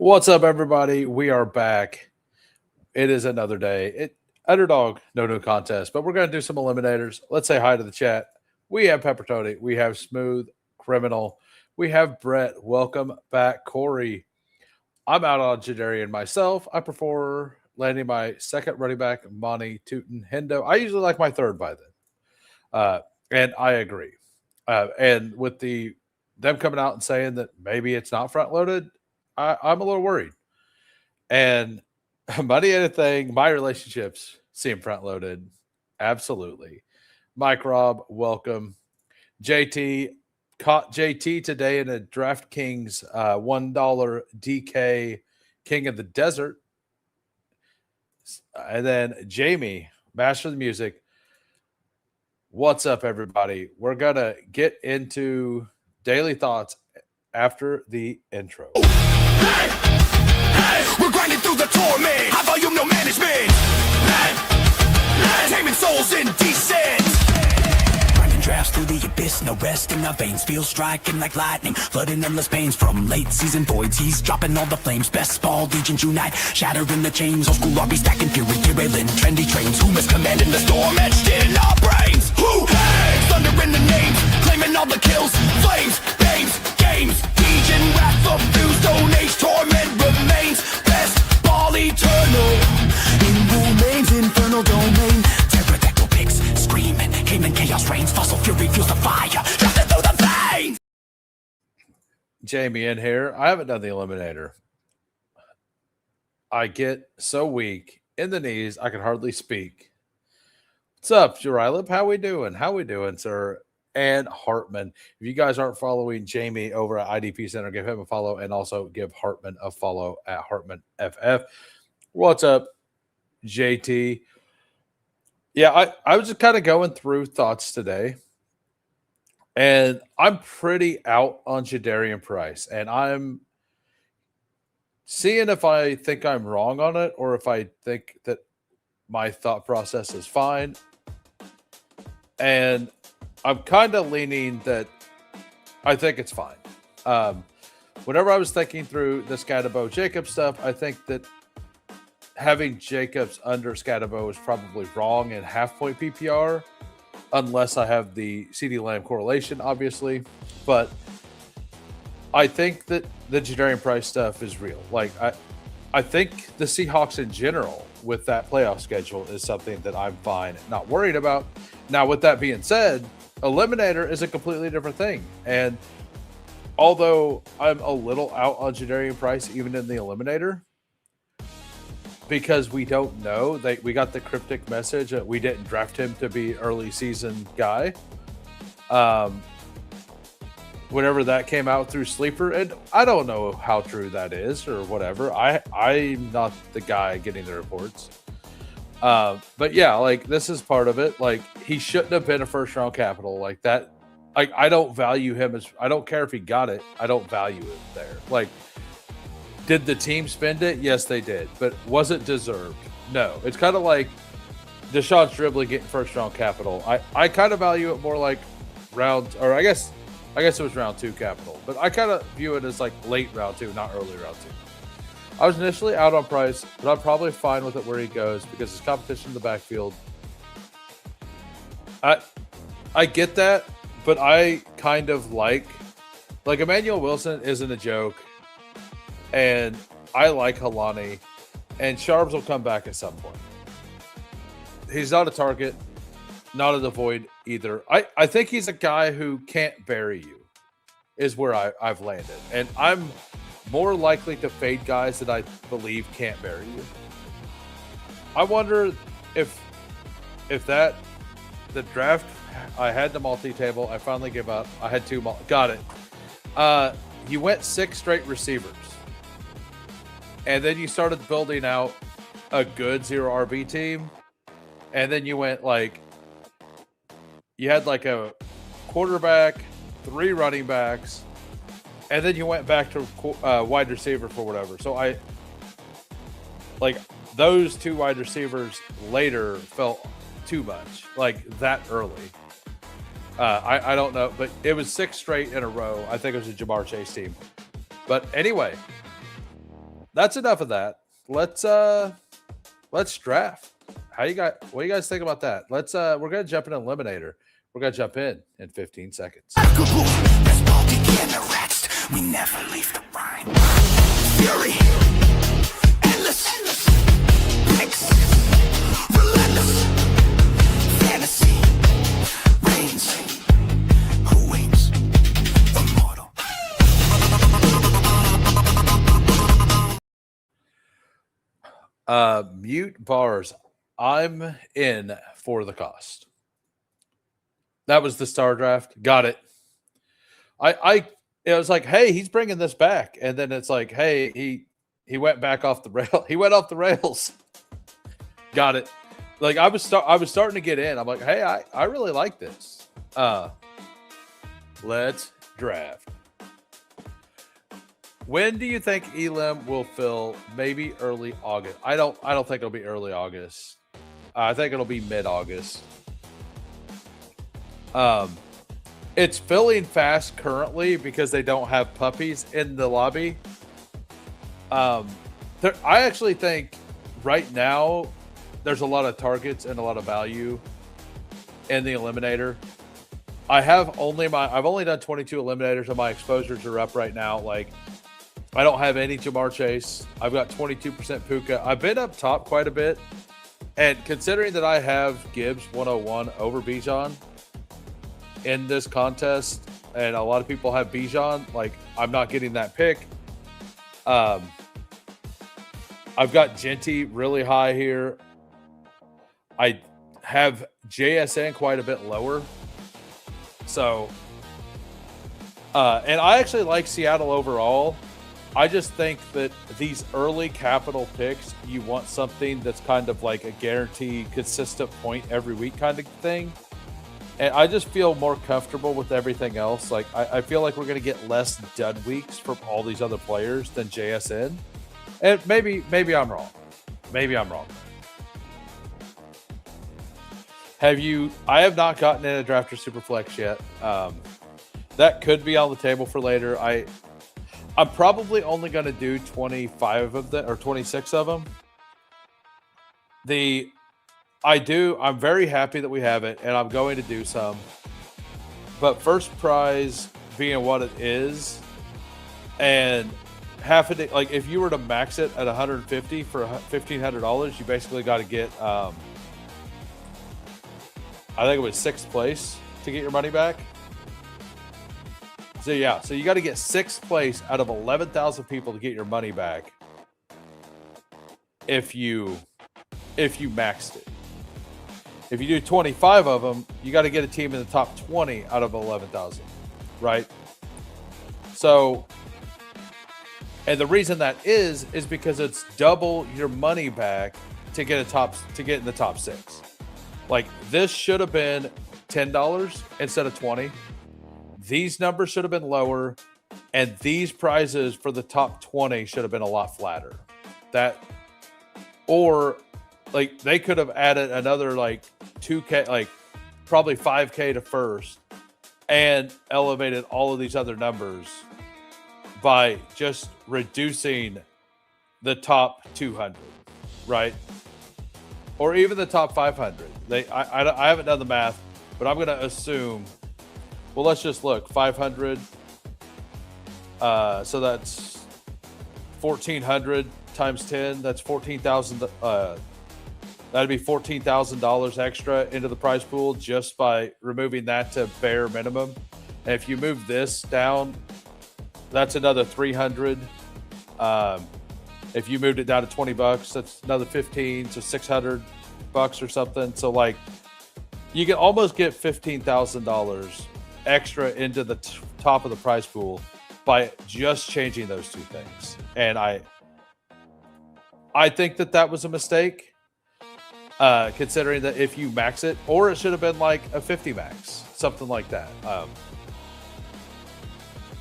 What's up, everybody? We are back. It is another day. Underdog, no new contest, but we're going to do some eliminators. Let's say hi to the chat. We have Pepper Tony. We have Smooth Criminal. We have Brett. Welcome back, Corey. I'm out on Jadarian myself. I prefer landing my second running back, Monty Tootin Hendo. I usually like my third by then. And I agree. And with them coming out and saying that maybe it's not front loaded, I'm a little worried. And money ain't a thing. My relationships seem front loaded. Absolutely. Mike Rob, welcome. JT caught JT today in a DraftKings $1 DK King of the Desert. And then Jamie, Master of the Music. What's up, everybody? We're going to get into daily thoughts after the intro. Hey, we're grinding through the torment. High volume, no management. Taming souls indecent. Grinding drafts through the abyss, no rest in our veins. Feel striking like lightning, flooding endless pains from late season voids. He's dropping all the flames. Bestball Degens unite, shattering the chains. Old school RB stacking fury, derailing trendy trains. Who is commanding the storm etched in our brains? Who? Hey, thunder in the names, claiming all the kills. Flames, names, games. Degen wrath of fuse, don't age, torment remains. Best ball eternal in Rumain's infernal domain. Pterodactyl pigs screaming, Cayman chaos reigns. Fossil fury fuels the fire, drafted through the veins. Jamie in here. I haven't done the Eliminator. I get so weak in the knees I can hardly speak. What's up, Jerilip? How we doing? How we doing, sir? And Hartman. If you guys aren't following Jamie over at IDP Center, give him a follow and also give Hartman a follow at Hartman FF. What's up, JT? Yeah, I was just kind of going through thoughts today, and I'm pretty out on Jadarian Price, and I'm seeing if I think I'm wrong on it or if I think that my thought process is fine. And I'm kind of leaning that I think it's fine. Whenever I was thinking through the Scatabo Jacobs stuff, I think that having Jacobs under Scatabo is probably wrong in half-point PPR, unless I have the CD Lamb correlation, obviously. But I think that the Jadarian Price stuff is real. Like, I think the Seahawks in general with that playoff schedule is something that I'm fine, not worried about. Now, with that being said, Eliminator is a completely different thing. And although I'm a little out on Jadarian Price, even in the Eliminator, because we don't know, we got the cryptic message that we didn't draft him to be early season guy. Whenever that came out through Sleeper, and I don't know how true that is or whatever. I'm not the guy getting the reports. But yeah, like, this is part of it. Like, he shouldn't have been a first round capital like that. Like, I don't value him as, I don't care if he got it. I don't value it there. Like, did the team spend it? Yes, they did. But was it deserved? No. It's kind of like Deshaun Stribley getting first round capital. I kind of value it more like round, or I guess it was round 2 capital. But I kind of view it as like late round 2, not early round 2. I was initially out on Price, but I'm probably fine with it where he goes because his competition in the backfield. I get that, but I kind of like Emmanuel Wilson isn't a joke, and I like Halani, and Sharps will come back at some point. He's not a target, not in the void either. I think he's a guy who can't bury you, is where I've landed, and I'm more likely to fade guys that I believe can't bury you. I wonder if the draft, I had the multi-table. I finally gave up. I had 2 got it. You went 6 straight receivers, and then you started building out a good 0 RB team, and then you went you had like a quarterback, 3 running backs, and then you went back to wide receiver for whatever. So those 2 wide receivers later felt too much, like that early. I don't know, but it was 6 straight in a row. I think it was a Jamar Chase team. But anyway, that's enough of that. Let's draft. What do you guys think about that? We're gonna jump in Eliminator. We're gonna jump in 15 seconds. Bestball Degens, we never leave the grind. Fury, endless, picks, relentless, fantasy, reigns. Who wins? Immortal. Mute bars. I'm in for the cost. That was the star draft. Got it. It was like, hey, he's bringing this back, and then it's like, hey, he went back off the rail. He went off the rails. Got it. Like I was starting to get in. I'm like, hey, I really like this. Let's draft. When do you think Elim will fill? Maybe early August. I don't think it'll be early August. I think it'll be mid-August. It's filling fast currently because they don't have puppies in the lobby. I actually think right now there's a lot of targets and a lot of value in the Eliminator. I've only done 22 Eliminators and my exposures are up right now. Like, I don't have any Jamar Chase. I've got 22% Puka. I've been up top quite a bit. And considering that I have Gibbs 101 over Bijan in this contest, and a lot of people have Bijan, like, I'm not getting that pick. I've got Genty really high here. I have JSN quite a bit lower. So, and I actually like Seattle overall. I just think that these early capital picks, you want something that's kind of like a guaranteed, consistent point every week kind of thing. And I just feel more comfortable with everything else. Like, I feel like we're going to get less dud weeks from all these other players than JSN. And maybe I'm wrong. Maybe I'm wrong. I have not gotten in a Drafter Superflex yet. That could be on the table for later. I'm probably only going to do 25 of them or 26 of them. I'm very happy that we have it, and I'm going to do some. But first prize being what it is, and half a day, like if you were to max it at 150 for $1,500, you basically got to get, I think it was 6th place to get your money back. So yeah, so you got to get 6th place out of 11,000 people to get your money back. If you maxed it. If you do 25 of them, you got to get a team in the top 20 out of 11,000, right? So, and the reason that is because it's double your money back to get in the top 6. Like, this should have been $10 instead of 20. These numbers should have been lower, and these prizes for the top 20 should have been a lot flatter. Or like they could have added another like 2K, like probably 5K to first, and elevated all of these other numbers by just reducing the top 200, right? Or even the top 500. I haven't done the math, but I'm going to assume. Well, let's just look. 500. So that's 1,400 times 10. That's 14,000. That'd be $14,000 extra into the prize pool just by removing that to bare minimum. And if you move this down, that's another 300. If you moved it down to $20, that's another 15, so $600 or something. So like, you can almost get $15,000 extra into the top of the prize pool by just changing those two things. And I think that was a mistake, considering that if you max it, or it should have been like a 50 max, something like that.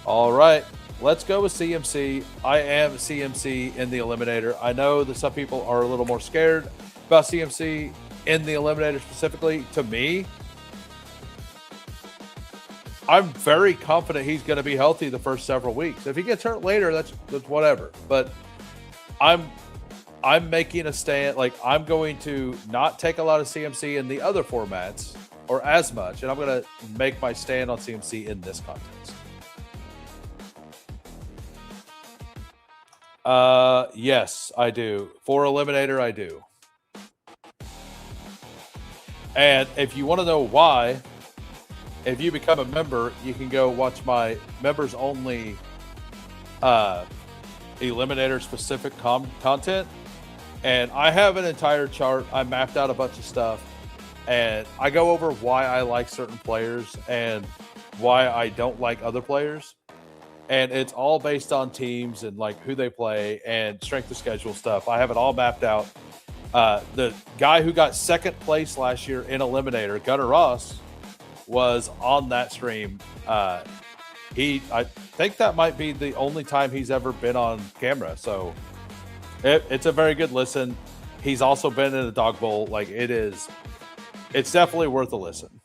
All right, let's go with CMC. I am CMC in the Eliminator. I know that some people are a little more scared about CMC in the Eliminator specifically. To me, I'm very confident he's going to be healthy the first several weeks. If he gets hurt later, that's whatever. But I'm making a stand. Like, I'm going to not take a lot of CMC in the other formats or as much, and I'm going to make my stand on CMC in this contest. Yes, I do. For Eliminator, I do. And if you want to know why, if you become a member, you can go watch my members only Eliminator specific content. And I have an entire chart. I mapped out a bunch of stuff, and I go over why I like certain players and why I don't like other players. And it's all based on teams and like who they play and strength of schedule stuff. I have it all mapped out. The guy who got second place last year in Eliminator, Gunnar Ross, was on that stream. I think that might be the only time he's ever been on camera. So it's a very good listen. He's also been in a dog bowl. Like, it's definitely worth a listen.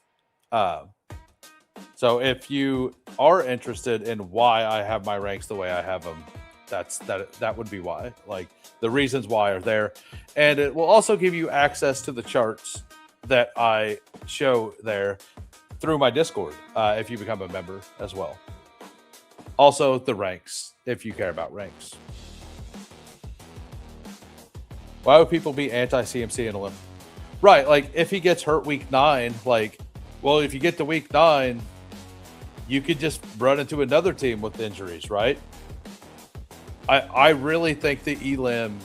So if you are interested in why I have my ranks the way I have them, that would be why. Like, the reasons why are there. And it will also give you access to the charts that I show there through my Discord if you become a member as well. Also, the ranks, if you care about ranks. Why would people be anti-CMC in Elim? Right, like, if he gets hurt week 9, like, well, if you get to week 9, you could just run into another team with injuries, right? I really think the Elim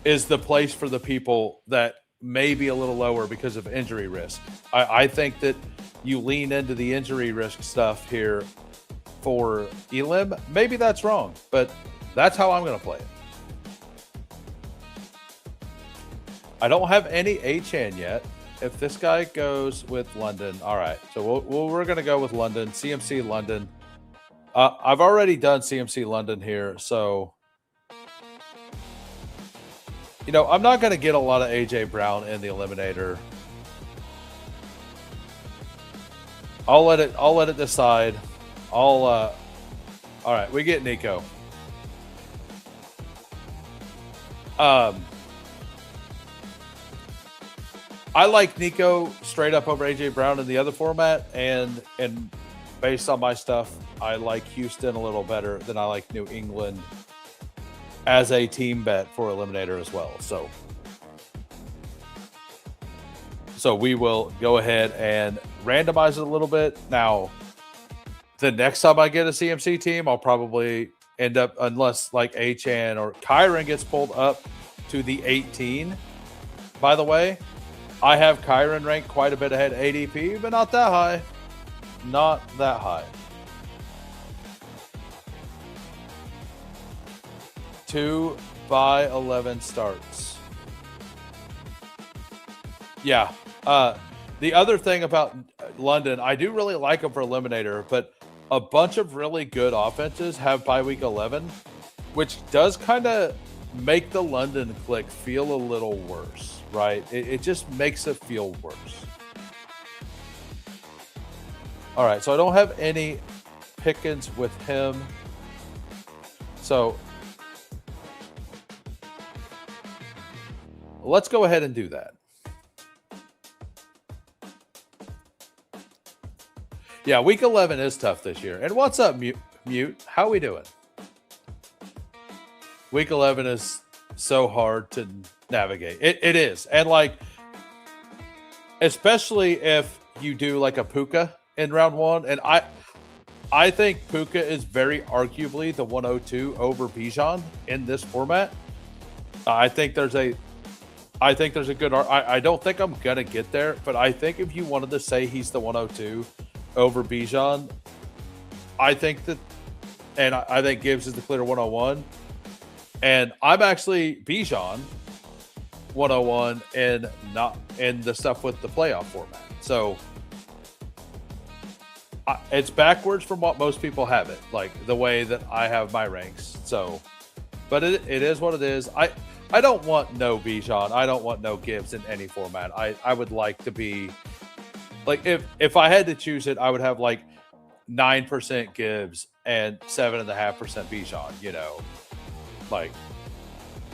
is the place for the people that may be a little lower because of injury risk. I think that you lean into the injury risk stuff here for Elim. Maybe that's wrong, but that's how I'm going to play it. I don't have any A-Chan yet. If this guy goes with London, all right. So we're going to go with London, CMC London. I've already done CMC London here, so you know, I'm not going to get a lot of AJ Brown in the Eliminator. I'll let it decide. All right, we get Nico. I like Nico straight up over AJ Brown in the other format, and based on my stuff, I like Houston a little better than I like New England as a team bet for Eliminator as well. So we will go ahead and randomize it a little bit. Now, the next time I get a CMC team, I'll probably end up, unless like A-Chan or Kyron gets pulled up to the 18. By the way, I have Kyron ranked quite a bit ahead ADP, but not that high. Not that high. 2 by 11 starts. Yeah. The other thing about London, I do really like them for Eliminator, but a bunch of really good offenses have bye week 11, which does kind of make the London click feel a little worse, right? It just makes it feel worse. All right, so I don't have any pickings with him. So let's go ahead and do that. Yeah, week 11 is tough this year. And what's up, Mute? How we doing? Week 11 is so hard to navigate. It is. And like, especially if you do like a Puka in round 1. And I think Puka is very arguably the 102 over Bijan in this format. I think there's a good, I don't think I'm going to get there, but I think if you wanted to say he's the 102 over Bijan, I think that, and I think Gibbs is the clear 101. And I'm actually Bijan 101 and not in the stuff with the playoff format. So it's backwards from what most people have it, like the way that I have my ranks. So, but it is what it is. I don't want no Bijan. I don't want no Gibbs in any format. I would like to be like, if I had to choose it, I would have like 9% Gibbs and 7.5% Bijan, you know. Like,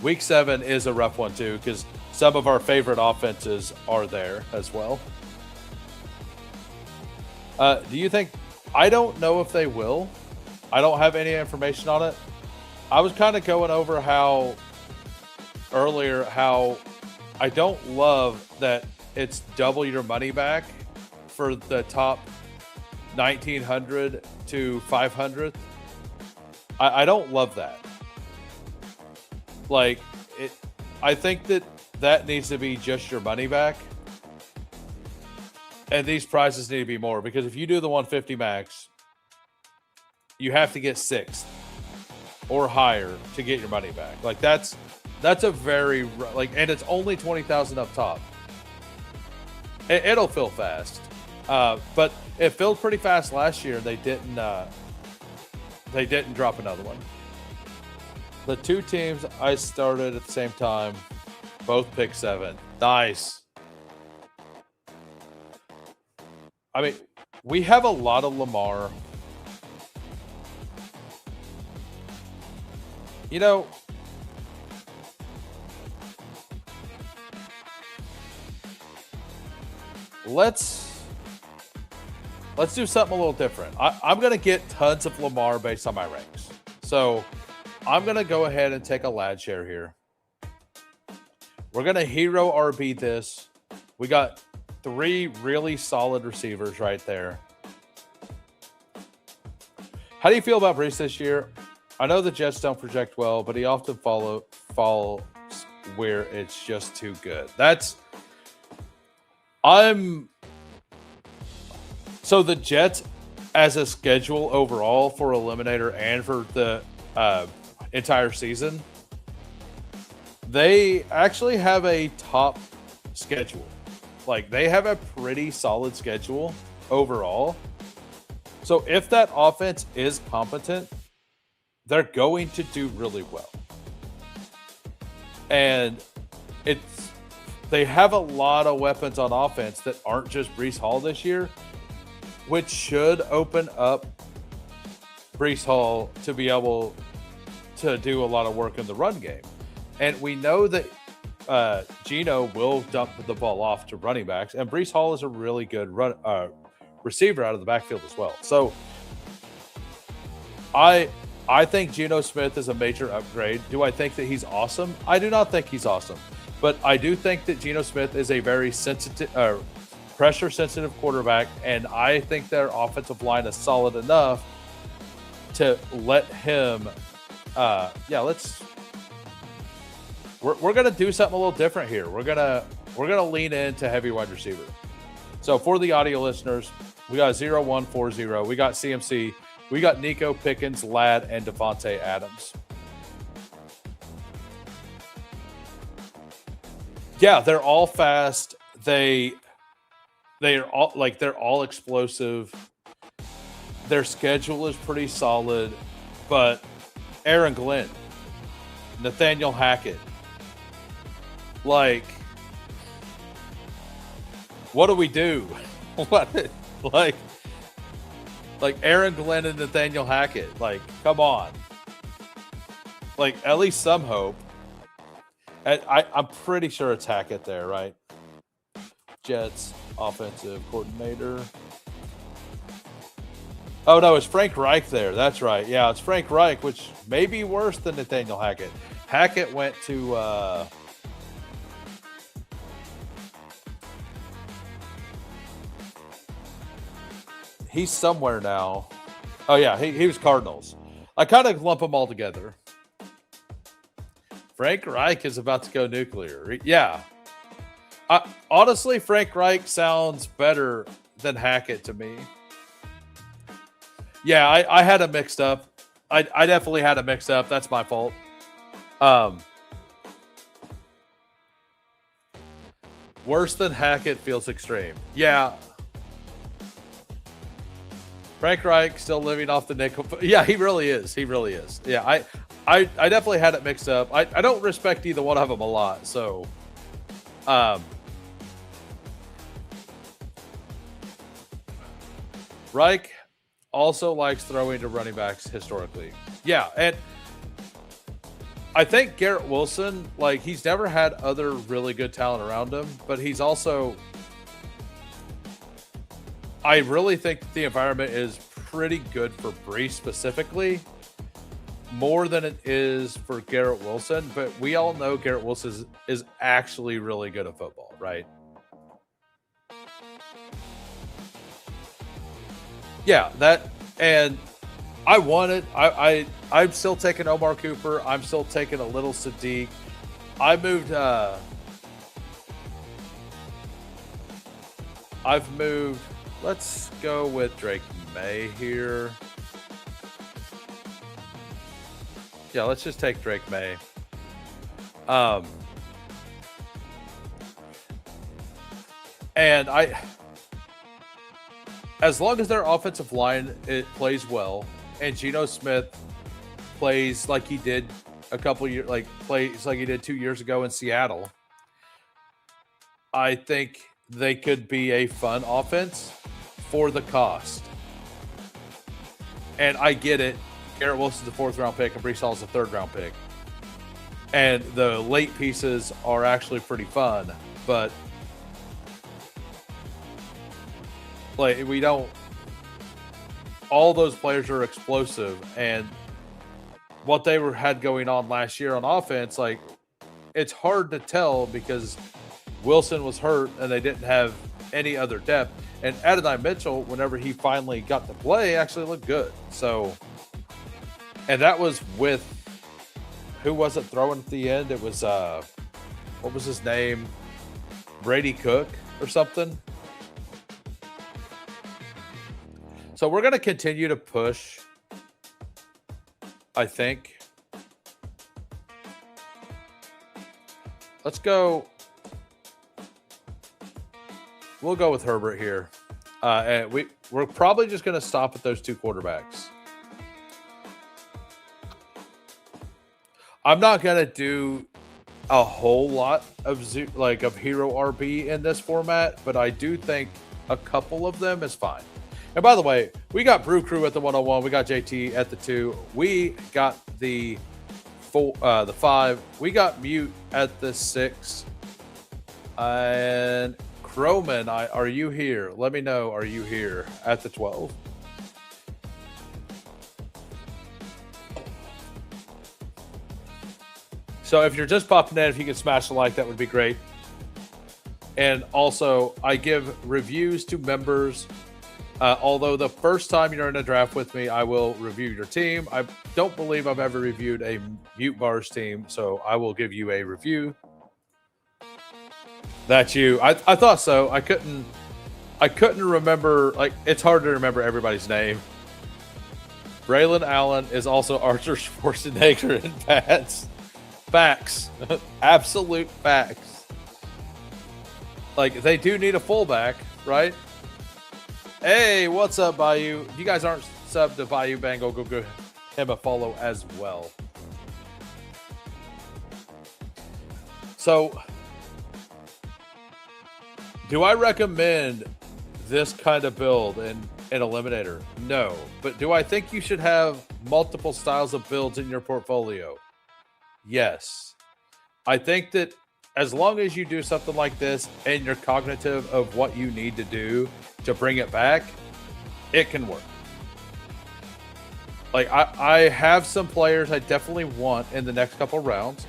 week 7 is a rough one too, because some of our favorite offenses are there as well. Do you think? I don't know if they will. I don't have any information on it. I was kind of going over how I don't love that it's double your money back for the top 1900 to 500th. I don't love that. Like, I think that needs to be just your money back. And these prizes need to be more, because if you do the 150 max, you have to get 6th or higher to get your money back. Like, that's a very, like, and it's only 20,000 up top. It'll fill fast. But it filled pretty fast last year. They didn't drop another one. The 2 teams I started at the same time both picked 7. Nice. I mean, we have a lot of Lamar. You know, let's do something a little different. I'm going to get tons of Lamar based on my ranks. So I'm going to go ahead and take a lad share here. We're going to hero RB this. We got 3 really solid receivers right there. How do you feel about Brees this year? I know the Jets don't project well, but he often falls where it's just too good. So the Jets, as a schedule overall for Eliminator and for the entire season, they actually have a top schedule. Like, they have a pretty solid schedule overall. So if that offense is competent, they're going to do really well. And they have a lot of weapons on offense that aren't just Brees Hall this year, which should open up Brees Hall to be able to do a lot of work in the run game. And we know that Geno will dump the ball off to running backs, and Brees Hall is a really good receiver out of the backfield as well. So I think Geno Smith is a major upgrade. Do I think that he's awesome? I do not think he's awesome, but I do think that Geno Smith is a very sensitive, pressure-sensitive quarterback, and I think their offensive line is solid enough to let him. We're gonna do something a little different here. We're gonna lean into heavy wide receiver. So for the audio listeners, we got 0140. We got CMC. We got Nico Pickens, Ladd, and Devontae Adams. Yeah, they're all fast. They're all explosive. Their schedule is pretty solid, but Aaron Glenn, Nathaniel Hackett, like, what do we do? What, like Aaron Glenn and Nathaniel Hackett, like, come on. Like, at least some hope. I'm pretty sure it's Hackett there, right? Jets offensive coordinator. Oh, no, it's Frank Reich there. That's right. Yeah, it's Frank Reich, which may be worse than Nathaniel Hackett. Hackett went to he's somewhere now. Oh, yeah, he was Cardinals. I kind of lump them all together. Frank Reich is about to go nuclear. Yeah. Honestly, Frank Reich sounds better than Hackett to me. Yeah, I had it mixed up. I definitely had it mixed up. That's my fault. Worse than Hackett feels extreme. Yeah. Frank Reich still living off the nickel. Yeah, he really is. He really is. Yeah, I definitely had it mixed up. I don't respect either one of them a lot. So, Reich also likes throwing to running backs historically. Yeah, and I think Garrett Wilson, like, he's never had other really good talent around him, but he's also, I really think the environment is pretty good for Brees specifically, more than it is for Garrett Wilson. But we all know Garrett Wilson is actually really good at football, right? Yeah, that, and I want it. I'm still taking Omar Cooper. I'm still taking a little Sadiq. I moved. I've moved. Let's go with Drake May here. Yeah, let's just take Drake May. And as long as their offensive line it plays well, and Geno Smith plays like he did a couple years, plays like he did 2 years ago in Seattle, I think they could be a fun offense for the cost. And I get it. Garrett Wilson's a 4th-round pick, and Brees Hall's a 3rd-round pick. And the late pieces are actually pretty fun, but like we don't. All those players are explosive, and what they had going on last year on offense, like it's hard to tell because Wilson was hurt and they didn't have any other depth. And Adonai Mitchell, whenever he finally got to play, actually looked good. So, and that was with who was it throwing at the end? It was what was his name? Brady Cook or something. So we're going to continue to push, I think. Let's go. We'll go with Herbert here. And we're probably just going to stop at those 2 quarterbacks. I'm not going to do a whole lot of hero RB in this format, but I do think a couple of them is fine. And by the way, we got Brew Crew at the 101. We got JT at the 2. We got the 5. We got Mute at the 6. And Croman, are you here? Let me know. Are you here at the 12? So if you're just popping in, if you could smash the like, that would be great. And also, I give reviews to members. Although the first time you're in a draft with me, I will review your team. I don't believe I've ever reviewed a Mute Bars team, so I will give you a review. That's you. I thought so. I couldn't remember. Like, it's hard to remember everybody's name. Braylon Allen is also Archer Schwarzenegger in Pats. Facts. Absolute facts. Like, they do need a fullback, right? Hey, what's up, Bayou? If you guys aren't subbed to Bayou Bango, go give him a follow as well. So, do I recommend this kind of build in Eliminator? No. But do I think you should have multiple styles of builds in your portfolio? Yes. I think that as long as you do something like this and you're cognitive of what you need to do to bring it back, it can work. Like, I have some players I definitely want in the next couple rounds.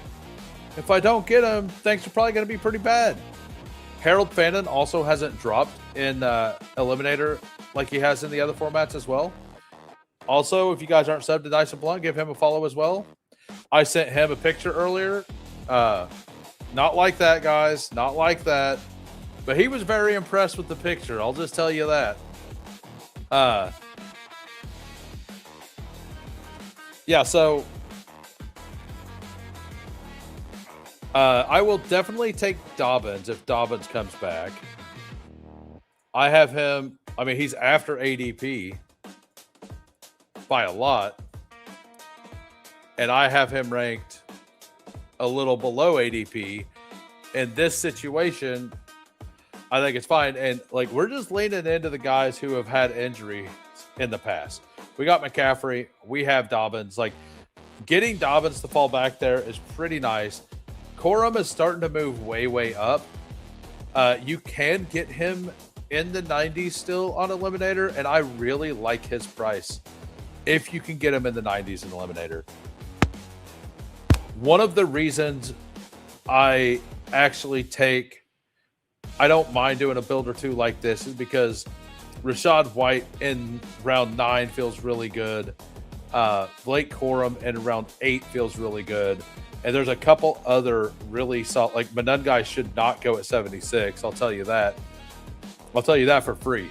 If I don't get them, things are probably going to be pretty bad. Harold Fannin also hasn't dropped in Eliminator like he has in the other formats as well. Also, if you guys aren't subbed to Nice and Blunt, give him a follow as well. I sent him a picture earlier. Not like that, guys. Not like that. But he was very impressed with the picture. I'll just tell you that. Yeah, so I will definitely take Dobbins if Dobbins comes back. I have him. I mean, he's after ADP by a lot. And I have him ranked a little below ADP. In this situation, I think it's fine. And like, we're just leaning into the guys who have had injury in the past. We got McCaffrey. We have Dobbins. Like, getting Dobbins to fall back there is pretty nice. Corum is starting to move way up. You can get him in the 90s still on Eliminator, and I really like his price if you can get him in the 90s in Eliminator. One of the reasons I actually I don't mind doing a build or two like this is because Rashad White in round 9 feels really good. Blake Corum in round 8 feels really good. And there's a couple other really solid, like Menungai should not go at 76. I'll tell you that. I'll tell you that for free.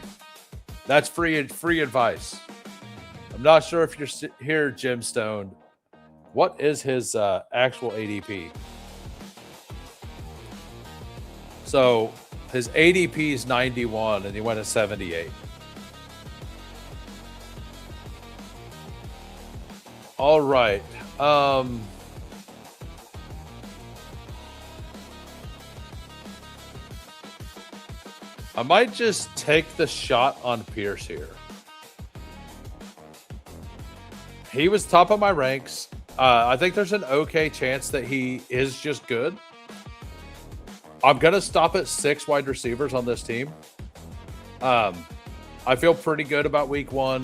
That's free advice. I'm not sure if you're here, Gemstone. What is his actual ADP? So his ADP is 91 and he went at 78. All right. I might just take the shot on Pierce here. He was top of my ranks. I think there's an okay chance that he is just good. I'm going to stop at 6 wide receivers on this team. I feel pretty good about week 1.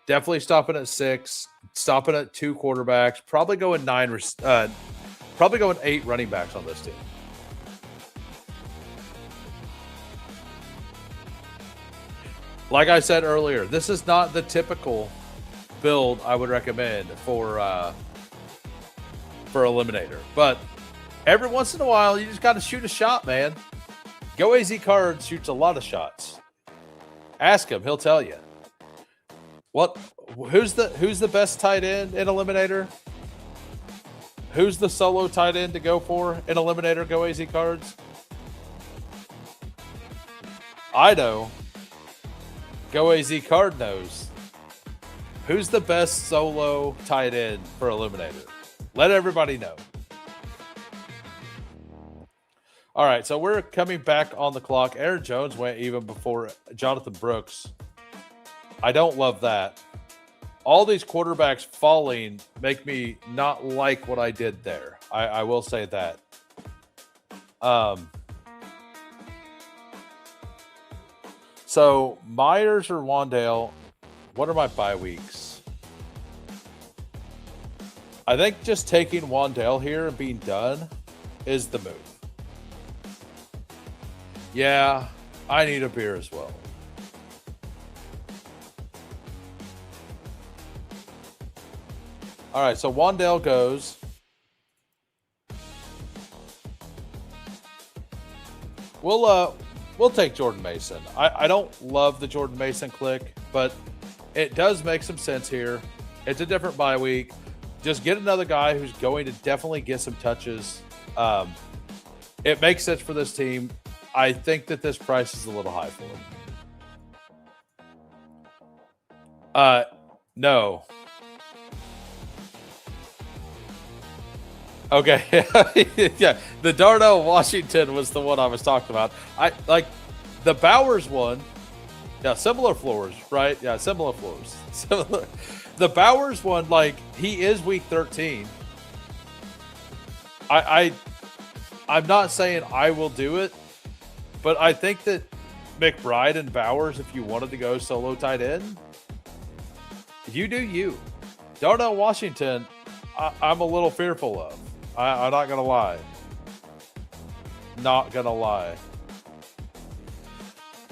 Definitely stopping at 6, stopping at 2 quarterbacks, probably going 8 running backs on this team. Like I said earlier, this is not the typical build I would recommend for Eliminator. But every once in a while, you just got to shoot a shot, man. Go AZ Cards shoots a lot of shots. Ask him; he'll tell you. Who's the best tight end in Eliminator? Who's the solo tight end to go for in Eliminator? Go AZ Cards. I know. Go AZ Card knows. Who's the best solo tight end for Eliminator? Let everybody know. All right, so we're coming back on the clock. Aaron Jones went even before Jonathan Brooks. I don't love that. All these quarterbacks falling make me not like what I did there. I will say that. So Myers or Wandale, what are my bye weeks? I think just taking Wandale here and being done is the move. Yeah, I need a beer as well. All right, so Wandale goes. We'll take Jordan Mason. I don't love the Jordan Mason click, but it does make some sense here. It's a different bye week. Just get another guy who's going to definitely get some touches. It makes sense for this team. I think that this price is a little high for him. No. Okay. Yeah. The Darnell Washington was the one I was talking about. I like the Bowers one. Yeah. Similar floors, right? Yeah. Similar floors. Similar. The Bowers one, like he is week 13. I'm not saying I will do it, but I think that McBride and Bowers, if you wanted to go solo tight end, you do you. Darnell Washington, I'm a little fearful of. I'm not going to lie. Not going to lie.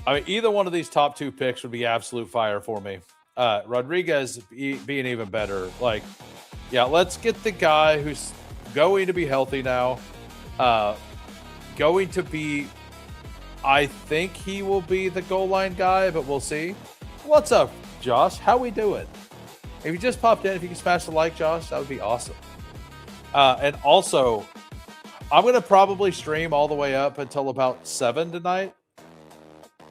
I mean, either one of these top 2 picks would be absolute fire for me. Rodriguez being even better. Like, yeah, let's get the guy who's going to be healthy now. Going to be, I think he will be the goal line guy, but we'll see. What's up, Josh? How we doing? If you just popped in, if you can smash the like, Josh, that would be awesome. And also, I'm going to probably stream all the way up until about 7 tonight.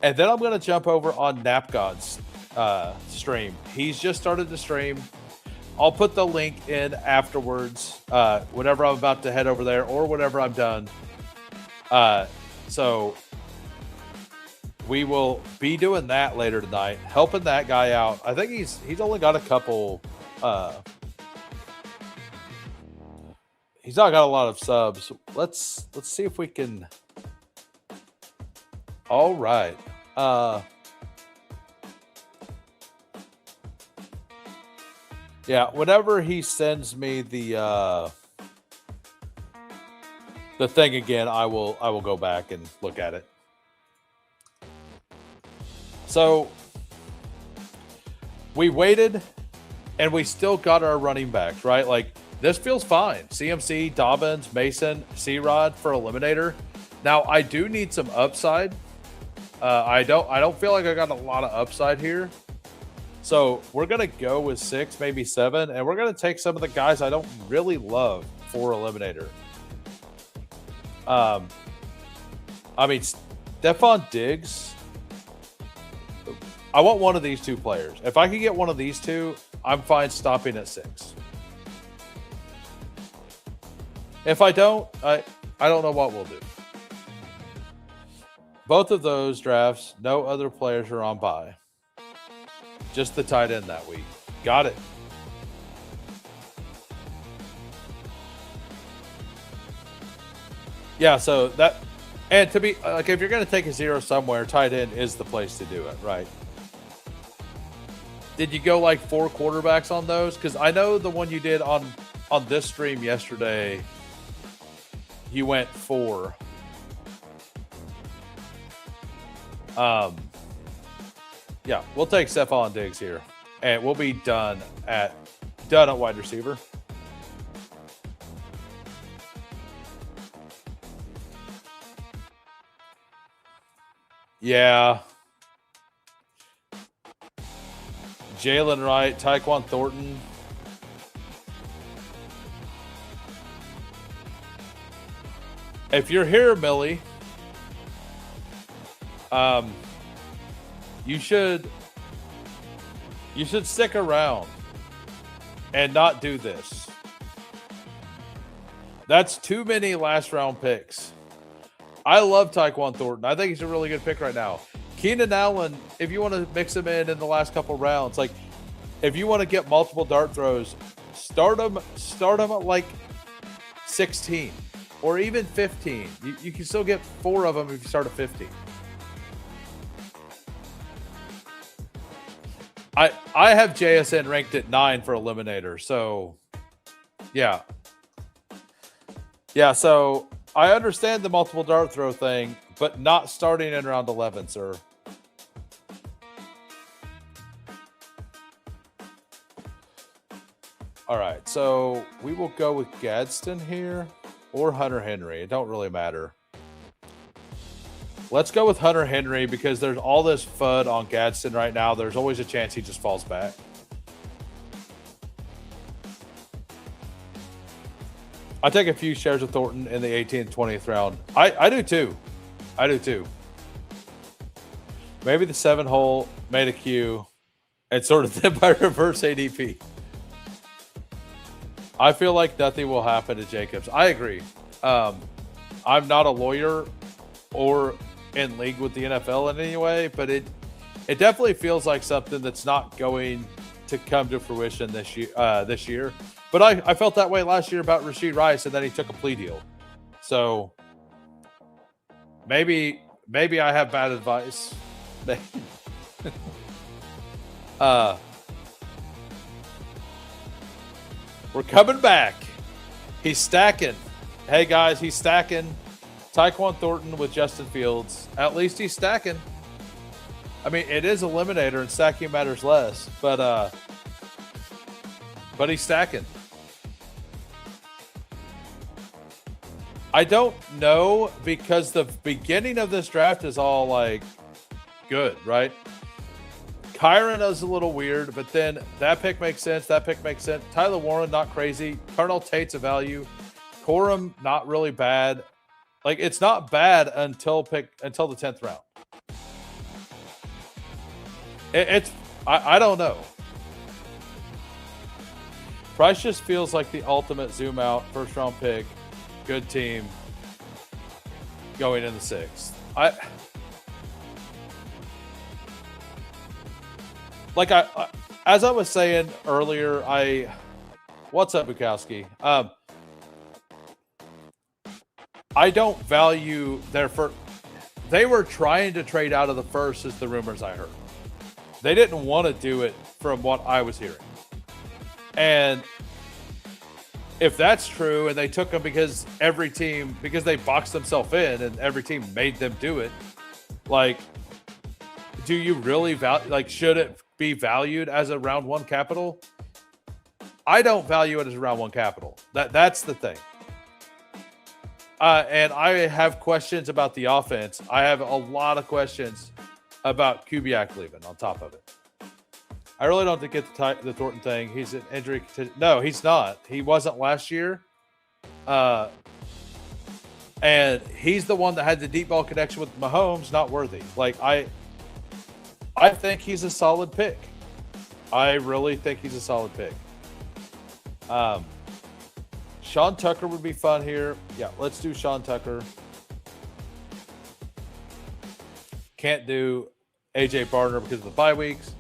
And then I'm going to jump over on NapGod's stream. He's just started to stream. I'll put the link in afterwards, whenever I'm about to head over there or whenever I'm done. So we will be doing that later tonight, helping that guy out. I think he's only got a couple He's not got a lot of subs. Let's see if we can. All right. Yeah, whenever he sends me the thing again, I will go back and look at it. So we waited and we still got our running backs, right? Like, this feels fine. CMC, Dobbins, Mason, C-Rod for Eliminator. Now, I do need some upside. I don't feel like I got a lot of upside here. So we're going to go with 6, maybe 7, and we're going to take some of the guys I don't really love for Eliminator. I mean, Stephon Diggs. I want one of these two players. If I can get one of these two, I'm fine stopping at 6. If I don't, I don't know what we'll do. Both of those drafts, no other players are on bye. Just the tight end that week. Got it. Yeah, so that, and to be, like, if you're going to take a 0 somewhere, tight end is the place to do it, right? Did you go like 4 quarterbacks on those? Because I know the one you did on this stream yesterday, you went 4. Yeah, we'll take Stephon Diggs here, and we'll be done at wide receiver. Yeah. Jalen Wright, Tyquan Thornton. If you're here, Millie, you should stick around and not do this. That's too many last round picks. I love Tyquan Thornton. I think he's a really good pick right now. Keenan Allen, if you want to mix him in the last couple rounds, like if you want to get multiple dart throws, start him at like 16 or even 15. You can still get 4 of them if you start at 15. I have JSN ranked at 9 for Eliminator, so yeah. Yeah, so I understand the multiple dart throw thing, but not starting in round 11, sir. All right, so we will go with Gadsden here or Hunter Henry. It don't really matter. Let's go with Hunter Henry because there's all this FUD on Gadsden right now. There's always a chance he just falls back. I take a few shares of Thornton in the 18th, 20th round. I do too. I do too. Maybe the 7 hole made a Q and sort of then by reverse ADP. I feel like nothing will happen to Jacobs. I agree. I'm not a lawyer or in league with the NFL in any way, but it definitely feels like something that's not going to come to fruition this year. But I felt that way last year about Rashid Rice, and then he took a plea deal. So maybe I have bad advice. We're coming back. He's stacking. Hey guys, he's stacking. Tyquan Thornton with Justin Fields. At least he's stacking. I mean, it is Eliminator and stacking matters less, but he's stacking. I don't know because the beginning of this draft is all like good, right? Kyron is a little weird, but then that pick makes sense. That pick makes sense. Tyler Warren, not crazy. Colonel Tate's a value. Corum, not really bad. Like, it's not bad until the 10th round. I don't know. Price just feels like the ultimate zoom out first round pick. Good team going in the 6th. As I was saying earlier, what's up, Bukowski? I don't value their first. They were trying to trade out of the first, is the rumors I heard. They didn't want to do it from what I was hearing. And if that's true, and they took them because because they boxed themselves in and every team made them do it, like, do you really should it be valued as a round one capital? I don't value it as a round one capital. That's the thing. And I have questions about the offense. I have a lot of questions about Kubiak leaving on top of it. I really don't think it's the Thornton thing. He's an injury. No, he's not. He wasn't last year. And he's the one that had the deep ball connection with Mahomes, not Worthy. Like, I think he's a solid pick. I really think he's a solid pick. Sean Tucker would be fun here. Yeah, let's do Sean Tucker. Can't do AJ Barner because of the bye weeks.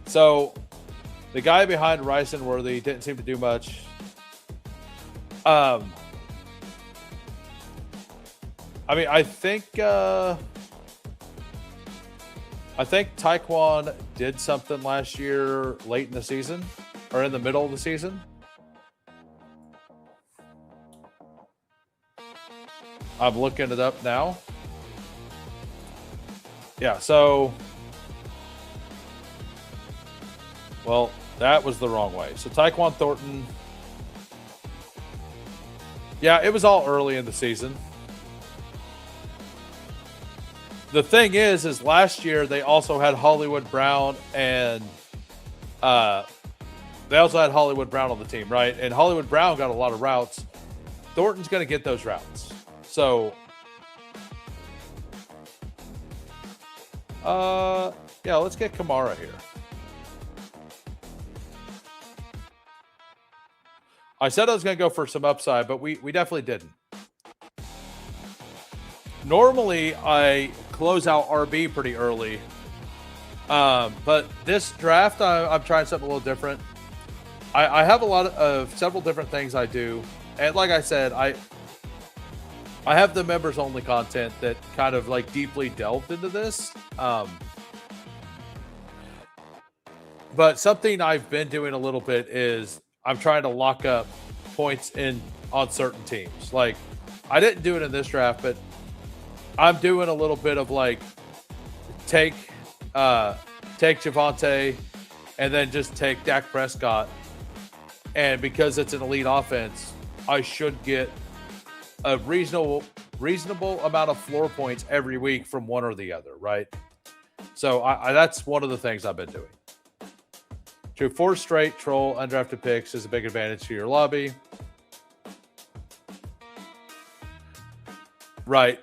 So the guy behind Rice and Worthy didn't seem to do much. I mean, I think Taekwon did something last year late in the season or in the middle of the season. I'm looking it up now. Yeah, so, well, that was the wrong way. So Taekwon Thornton, yeah, it was all early in the season. The thing is last year they also had Hollywood Brown and they also had Hollywood Brown on the team, right? And Hollywood Brown got a lot of routes. Thornton's going to get those routes. So, yeah, let's get Kamara here. I said I was going to go for some upside, but we definitely didn't. Normally, I close out RB pretty early. But this draft, I'm trying something a little different. I have a lot of several different things I do. And like I said, I have the members only content that kind of like deeply delved into this. But something I've been doing a little bit is I'm trying to lock up points on certain teams. Like, I didn't do it in this draft, but I'm doing a little bit of like take Javonte and then just take Dak Prescott. And because it's an elite offense, I should get a reasonable amount of floor points every week from one or the other, right? So that's one of the things I've been doing. True, 4 straight troll undrafted picks is a big advantage to your lobby. Right.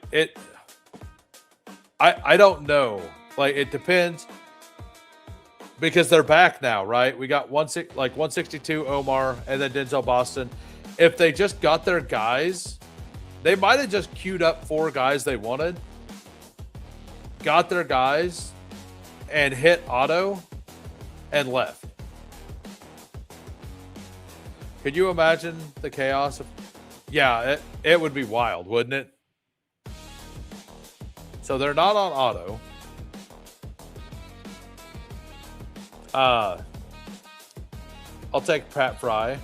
I don't know. Like, it depends. Because they're back now, right? We got 162 Omar and then Denzel Boston. If they just got their guys, they might have just queued up 4 guys they wanted, got their guys, and hit auto and left. Could you imagine the chaos? Yeah, it would be wild, wouldn't it? So they're not on auto. I'll take Pat Fry,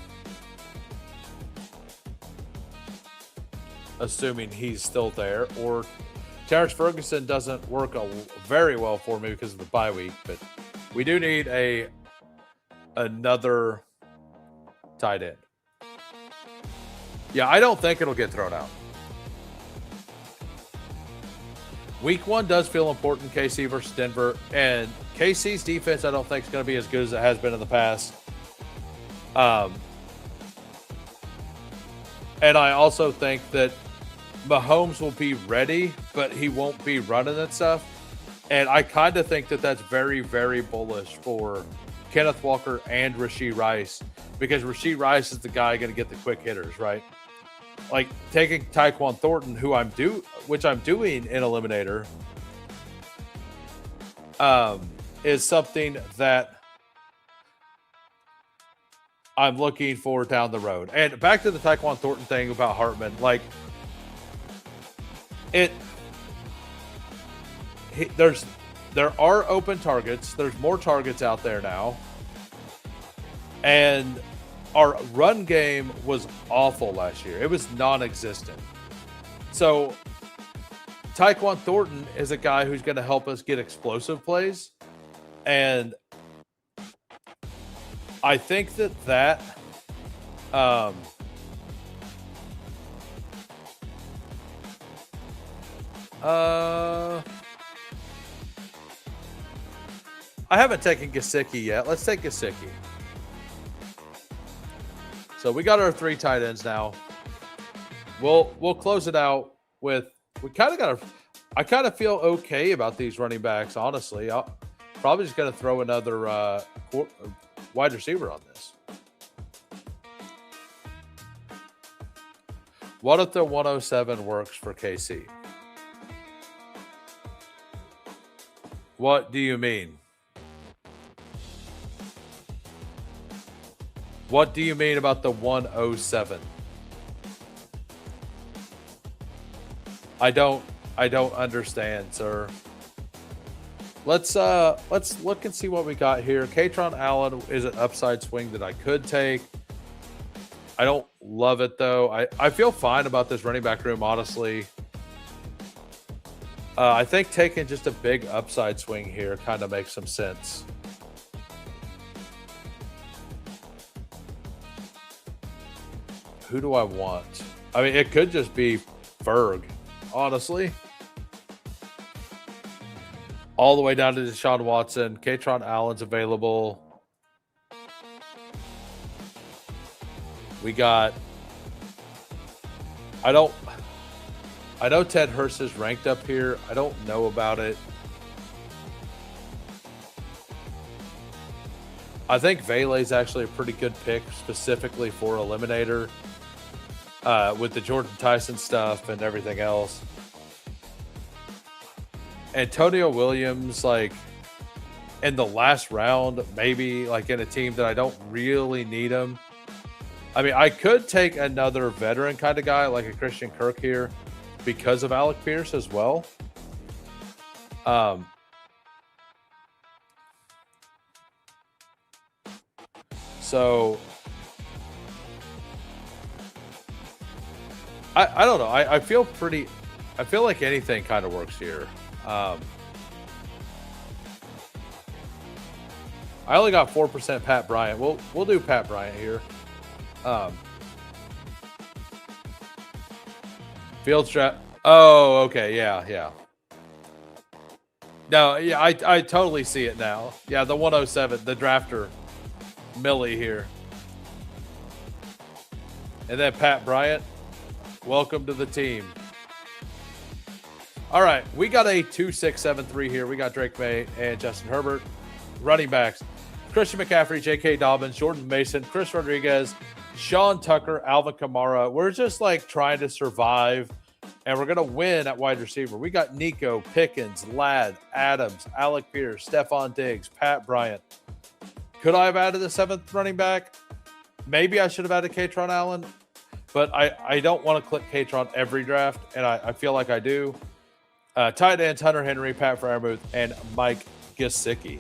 assuming he's still there. Or Terrence Ferguson doesn't work very well for me because of the bye week, but we do need another tight end. Yeah, I don't think it'll get thrown out. Week 1 does feel important, KC versus Denver, and KC's defense I don't think is going to be as good as it has been in the past. And I also think that Mahomes will be ready, but he won't be running that stuff. And I kind of think that that's very, very bullish for Kenneth Walker and Rashee Rice, because Rashee Rice is the guy going to get the quick hitters, right? Like, taking Taekwon Thornton, which I'm doing in Eliminator, is something that I'm looking for down the road. And back to the Tyquan Thornton thing about Hartman, like there are open targets. There's more targets out there now. And our run game was awful last year. It was non-existent. So Tyquan Thornton is a guy who's going to help us get explosive plays. And I think that I haven't taken Gesicki yet. Let's take Gesicki. So we got our 3 tight ends now. We'll close it out with I kind of feel okay about these running backs, honestly. I'll probably just gonna throw another wide receiver on this. What if the 107 works for KC? What do you mean? What do you mean about the 107? I don't understand, sir. Let's look and see what we got here. Katron Allen is an upside swing that I could take. I don't love it though. I feel fine about this running back room, honestly. I think taking just a big upside swing here kind of makes some sense. Who do I want? I mean, it could just be Ferg, honestly. All the way down to Deshaun Watson. Katron Allen's available. We got... I know Ted Hurst is ranked up here. I don't know about it. I think Vele is actually a pretty good pick specifically for Eliminator. With the Jordan Tyson stuff and everything else. Antonio Williams, like in the last round, maybe like in a team that I don't really need him. I mean, I could take another veteran kind of guy like a Christian Kirk here because of Alec Pierce as well. So I don't know. I feel like anything kind of works here. I only got 4% Pat Bryant. We'll do Pat Bryant here. Field strat. Oh, okay. Yeah. No, yeah, I totally see it now. Yeah, the 107, the drafter, Millie here. And then Pat Bryant. Welcome to the team. All right, we got a 2-6-7-3 here. We got Drake May and Justin Herbert. Running backs, Christian McCaffrey, J.K. Dobbins, Jordan Mason, Chris Rodriguez, Sean Tucker, Alvin Kamara. We're just like trying to survive, and we're going to win at wide receiver. We got Nico, Pickens, Ladd, Adams, Alec Pierce, Stephon Diggs, Pat Bryant. Could I have added the 7th running back? Maybe I should have added Katron Allen. But I don't want to click Katron every draft, and I feel like I do. Tight ends, Hunter Henry, Pat Freiermuth, and Mike Gesicki.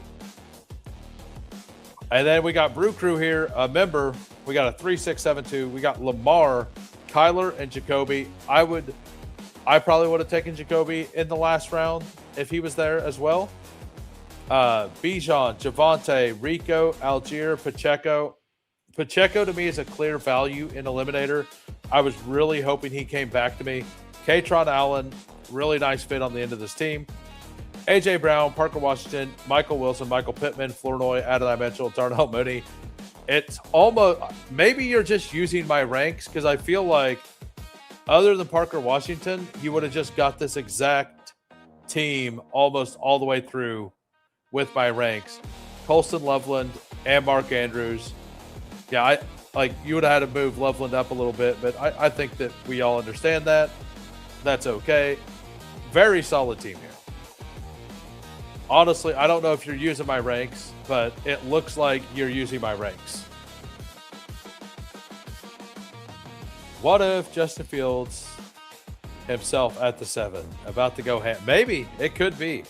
And then we got Brew Crew here, a member. We got a 3-6-7-2. We got Lamar, Kyler, and Jacoby. I probably would have taken Jacoby in the last round if he was there as well. Bijan, Javonte, Rico, Algier, Pacheco. Pacheco to me is a clear value in Eliminator. I was really hoping he came back to me. Katron Allen, really nice fit on the end of this team. A.J. Brown, Parker Washington, Michael Wilson, Michael Pittman, Flournoy, Adonai Mitchell, Darnell Mooney. It's almost, maybe you're just using my ranks because I feel like other than Parker Washington, you would have just got this exact team almost all the way through with my ranks. Colston Loveland and Mark Andrews. Yeah, you would have had to move Loveland up a little bit, but I think that we all understand that. That's okay. Very solid team here. Honestly, I don't know if you're using my ranks, but it looks like you're using my ranks. What if Justin Fields himself at the 7, about to go ham? Maybe it could be.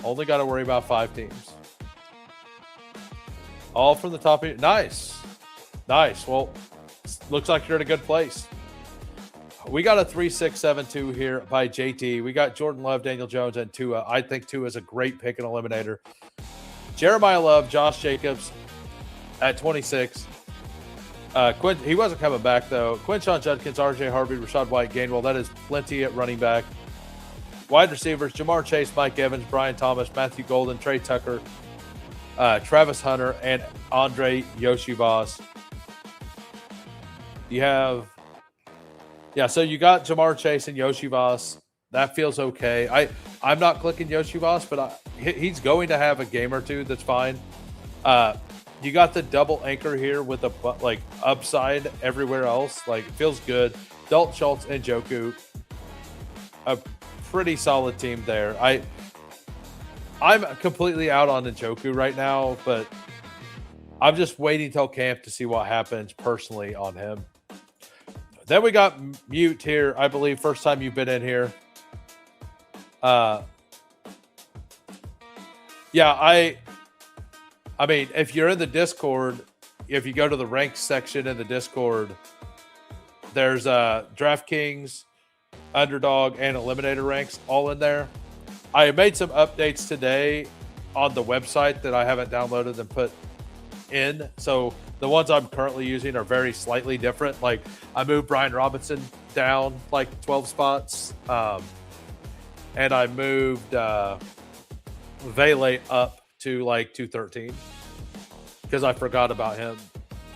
Only got to worry about 5 teams. All from the top. Nice. Nice. Well, looks like you're in a good place. We got a 3-6-7-2 here by JT. We got Jordan Love, Daniel Jones, and Tua. I think Tua is a great pick and eliminator. Jeremiah Love, Josh Jacobs at 26. He wasn't coming back, though. Quinshon Judkins, RJ Harvey, Rashad White, Gainwell. That is plenty at running back. Wide receivers, Jamar Chase, Mike Evans, Brian Thomas, Matthew Golden, Trey Tucker, Travis Hunter, and Andre Yoshivas. You have, so you got Jamar Chase and Yoshivas. That feels okay. I'm not clicking Yoshivas, but he's going to have a game or two. That's fine. You got the double anchor here with the upside everywhere else. Like, it feels good. Dalton Schultz and Njoku, a pretty solid team there. I'm completely out on Njoku right now, but I'm just waiting till camp to see what happens personally on him. Then we got Mute here. I believe first time you've been in here. I mean, if you're in the Discord, if you go to the ranks section in the Discord, there's DraftKings, Underdog, and Eliminator ranks all in there. I made some updates today on the website that I haven't downloaded and put in. So the ones I'm currently using are very slightly different. Like, I moved Brian Robinson down like 12 spots. And I moved Vele up to like 213 because I forgot about him.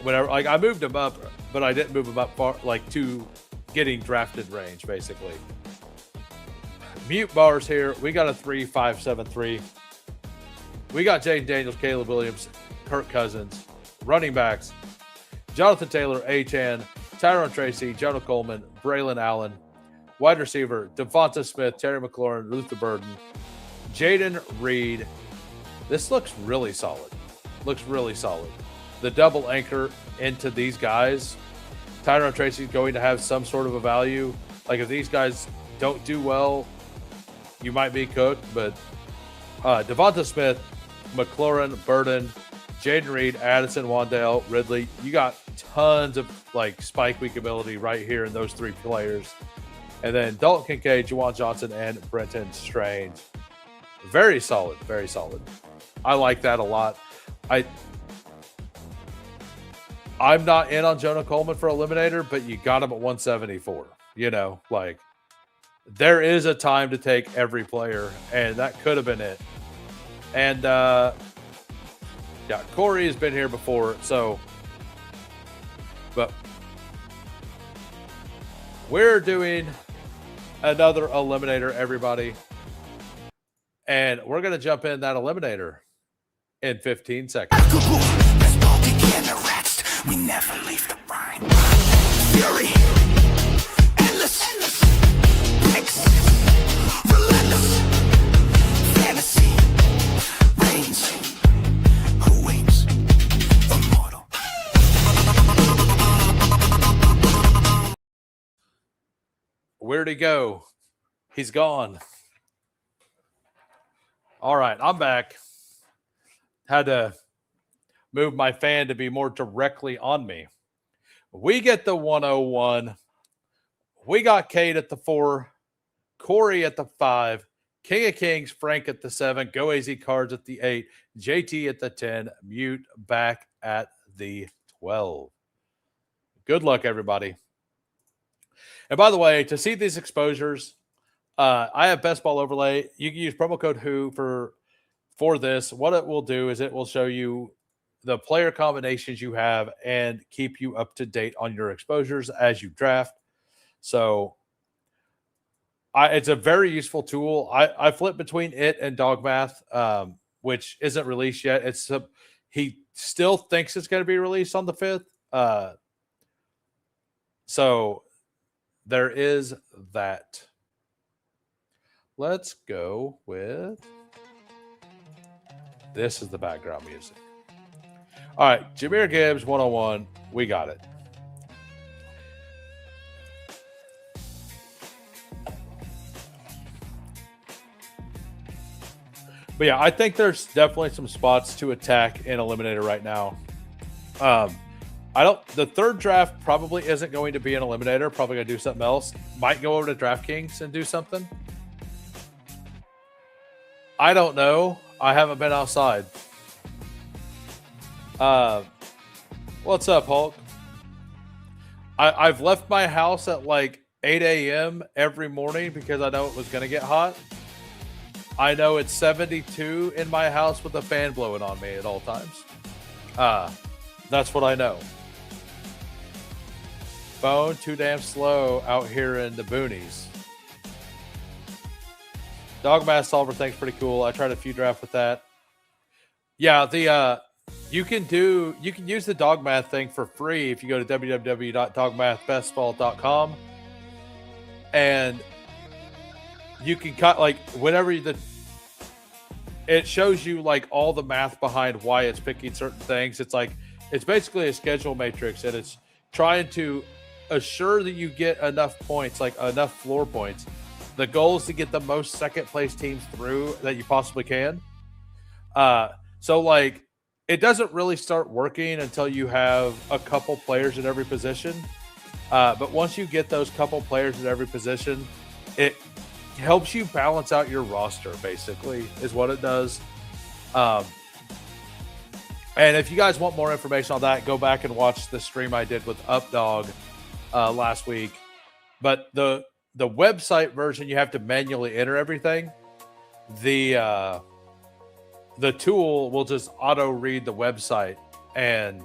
Whenever, like, I moved him up, but I didn't move him up far, like, to getting drafted range, basically. Mute bars here. We got a 3-5-7-3. We got Jaden Daniels, Caleb Williams, Kirk Cousins. Running backs, Jonathan Taylor, Achane, Tyrone Tracy, Jonah Coleman, Braylon Allen. Wide receiver, Devonta Smith, Terry McLaurin, Luther Burden, Jaden Reed. This looks really solid. Looks really solid. The double anchor into these guys. Tyrone Tracy is going to have some sort of a value. Like, if these guys don't do well, you might be cooked. But Devonta Smith, McLaurin, Burden, Jaden Reed, Addison, Wandale, Ridley. You got tons of like spike week ability right here in those 3 players. And then Dalton Kincaid, Juwan Johnson, and Brenton Strange. Very solid. Very solid. I like that a lot. I'm not in on Jonah Coleman for Eliminator, but you got him at 174. You know, like, there is a time to take every player, and that could have been it. And, Corey has been here before, so, but we're doing another Eliminator, everybody. And we're going to jump in that Eliminator in 15 seconds. Bestball Degens the rest. We never leave the brine. Fury. Endless. Picks. Relentless. Fantasy. Reigns. Who waits? Immortal. Where'd he go? He's gone. All right, I'm back. Had to move my fan to be more directly on me. We get the 101. We got Kate at the 4, Corey at the 5, King of Kings, Frank at the 7, Go AZ Cards at the 8, JT at the 10, Mute back at the 12. Good luck, everybody. And by the way, to see these exposures, I have Best Ball Overlay. You can use promo code WHO for this. What it will do is it will show you the player combinations you have and keep you up to date on your exposures as you draft. So it's a very useful tool. I flip between it and Dog Math, which isn't released yet. He still thinks it's going to be released on the 5th. So there is that. Let's go with, this is the background music. All right, Jahmyr Gibbs, 101. We got it. But yeah, I think there's definitely some spots to attack in Eliminator right now. The third draft probably isn't going to be an Eliminator. Probably going to do something else. Might go over to DraftKings and do something. I don't know. I haven't been outside. What's up, Hulk? I've left my house at like 8 a.m. every morning because I know it was going to get hot. I know it's 72 in my house with a fan blowing on me at all times. That's what I know. Phone too damn slow out here in the boonies. Dog Math Solver thing's pretty cool. I tried a few drafts with that. Yeah, you can use the Dog Math thing for free if you go to www.dogmathbestball.com, and you can cut like whenever it shows you like all the math behind why it's picking certain things. It's basically a schedule matrix, and it's trying to assure that you get enough points, like enough floor points. The goal is to get the most second place teams through that you possibly can. So like it doesn't really start working until you have a couple players at every position. But once you get those couple players at every position, it helps you balance out your roster, basically, is what it does. And if you guys want more information on that, go back and watch the stream I did with Updog last week. But the website version, you have to manually enter everything. The tool will just auto read the website and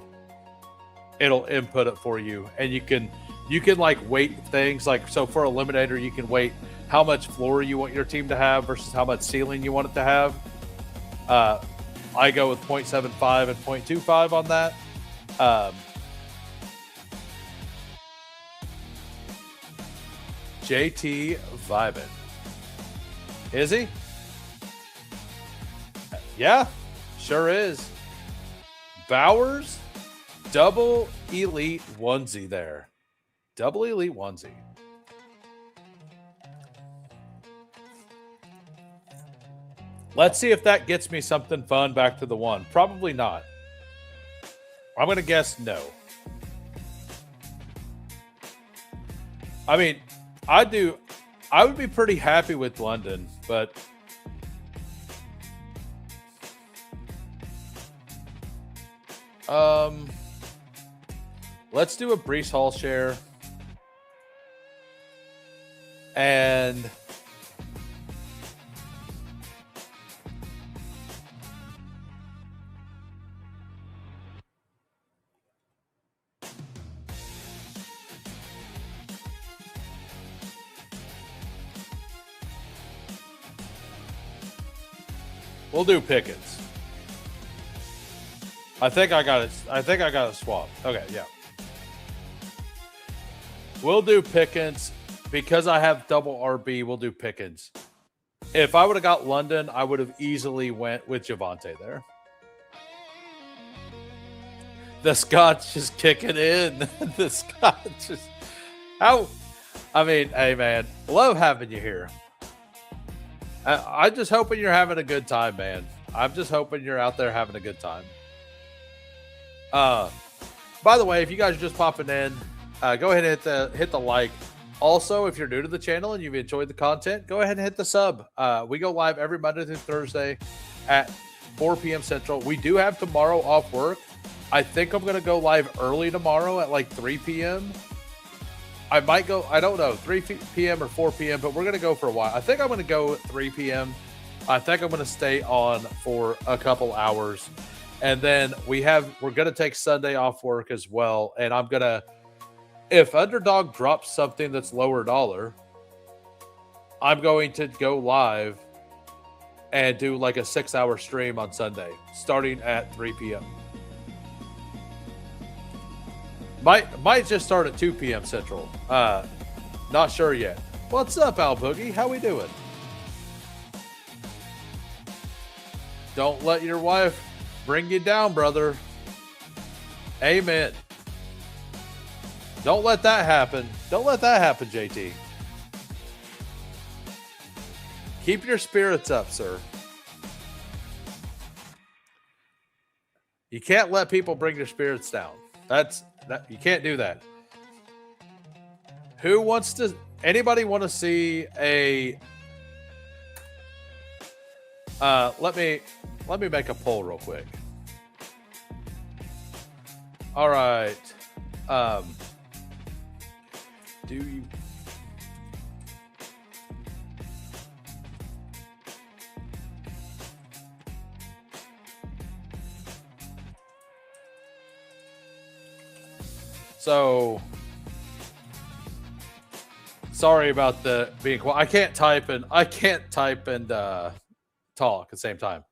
it'll input it for you. And you can like weight things, like, so for Eliminator, you can weight how much floor you want your team to have versus how much ceiling you want it to have. I go with 0.75 and 0.25 on that. JT vibing. Is he? Yeah, sure is. Bowers, double elite onesie there. Double elite onesie. Let's see if that gets me something fun back to the one. Probably not. I'm going to guess no. I mean, I would be pretty happy with London, but let's do a Brees Hall share. And we'll do Pickens. I think I got it swapped. Okay, yeah. We'll do Pickens. Because I have double RB, we'll do Pickens. If I would have got London, I would have easily went with Javonte there. The Scotch is kicking in. The Scotch is... How? I mean, hey, man. Love having you here. I'm just hoping you're having a good time, man. I'm just hoping you're out there having a good time. By the way, if you guys are just popping in, go ahead and hit the like. Also, if you're new to the channel and you've enjoyed the content, go ahead and hit the sub. We go live every Monday through Thursday at 4 p.m. Central. We do have tomorrow off work. I think I'm going to go live early tomorrow at like 3 p.m. I might go, I don't know, 3 p.m. or 4 p.m., but we're going to go for a while. I think I'm going to go at 3 p.m. I think I'm going to stay on for a couple hours. And then we're going to take Sunday off work as well. And I'm going to, if Underdog drops something that's lower dollar, I'm going to go live and do like a 6-hour stream on Sunday, starting at 3 p.m. Might just start at 2 p.m. Central. Not sure yet. What's up, Al Boogie? How we doing? Don't let your wife bring you down, brother. Amen. Don't let that happen. Don't let that happen, JT. Keep your spirits up, sir. You can't let people bring their spirits down. You can't do that. Who wants to? Anybody want to see a? Let me make a poll real quick. All right. Do you? So, sorry about the being quiet. I can't type and talk at the same time.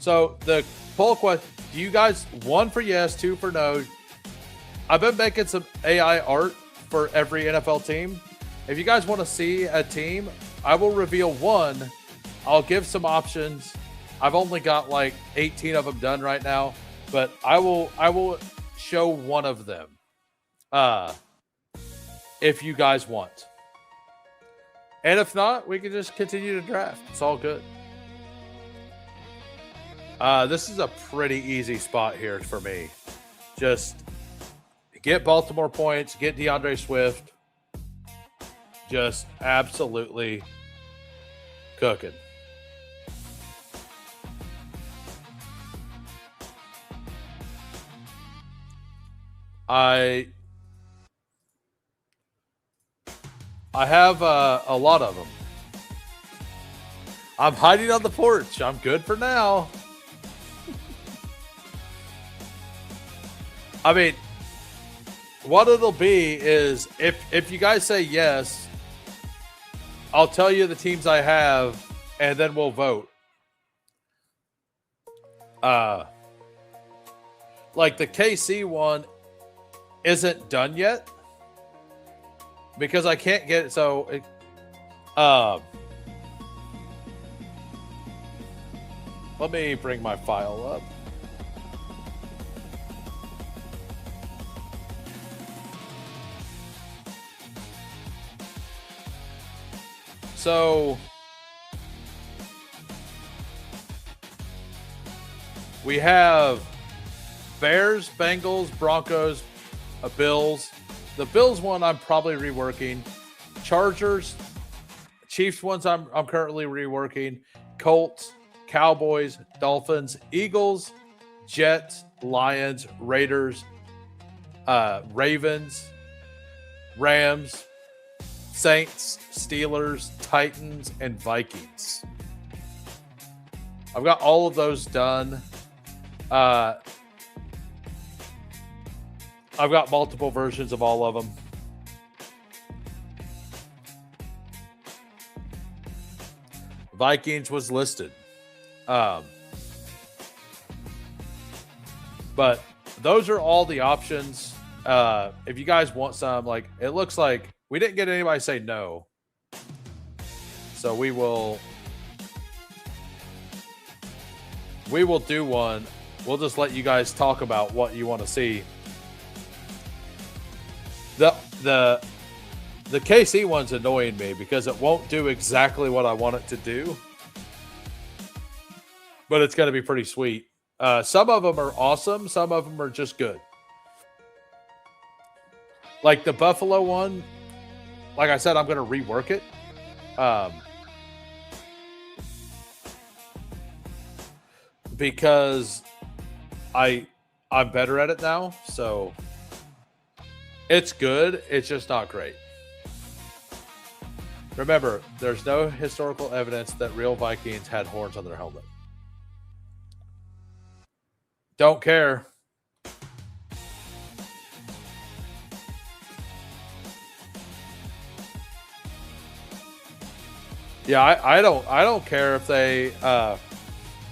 So the poll question: do you guys 1 for yes, 2 for no? I've been making some AI art for every NFL team. If you guys want to see a team, I will reveal one. I'll give some options. I've only got like 18 of them done right now, but I will show one of them. If you guys want. And if not, we can just continue to draft. It's all good. This is a pretty easy spot here for me. Just get Baltimore points, get DeAndre Swift. Just absolutely cooking. I have a lot of them. I'm hiding on the porch. I'm good for now. I mean, what it'll be is if you guys say yes, I'll tell you the teams I have, and then we'll vote. Like the KC one isn't done yet because I can't get it. So, let me bring my file up. So we have Bears, Bengals, Broncos, Bills. The Bills one I'm probably reworking. Chargers, Chiefs ones I'm currently reworking. Colts, Cowboys, Dolphins, Eagles, Jets, Lions, Raiders, Ravens, Rams, Saints, Steelers, Titans, and Vikings. I've got all of those done. I've got multiple versions of all of them. Vikings was listed. But those are all the options. If you guys want some, like, it looks like we didn't get anybody say no. So we will do one. We'll just let you guys talk about what you want to see. The KC one's annoying me because it won't do exactly what I want it to do. But it's going to be pretty sweet. Some of them are awesome. Some of them are just good. Like the Buffalo one, like I said, I'm going to rework it. Because I'm better at it now. So it's good. It's just not great. Remember, there's no historical evidence that real Vikings had horns on their helmet. Don't care. Yeah, I don't care if they a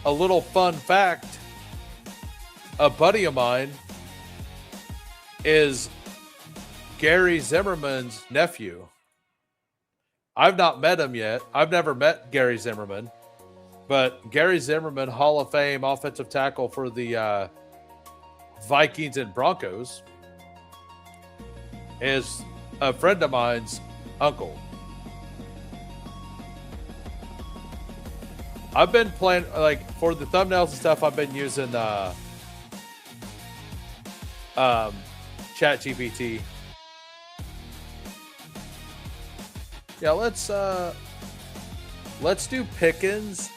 little fun fact, a buddy of mine is Gary Zimmerman's nephew. I've not met him yet. I've never met Gary Zimmerman. But Gary Zimmerman, Hall of Fame offensive tackle for the Vikings and Broncos, is a friend of mine's uncle. I've been playing, like, for the thumbnails and stuff, I've been using Chat GPT. Yeah, let's do Pickens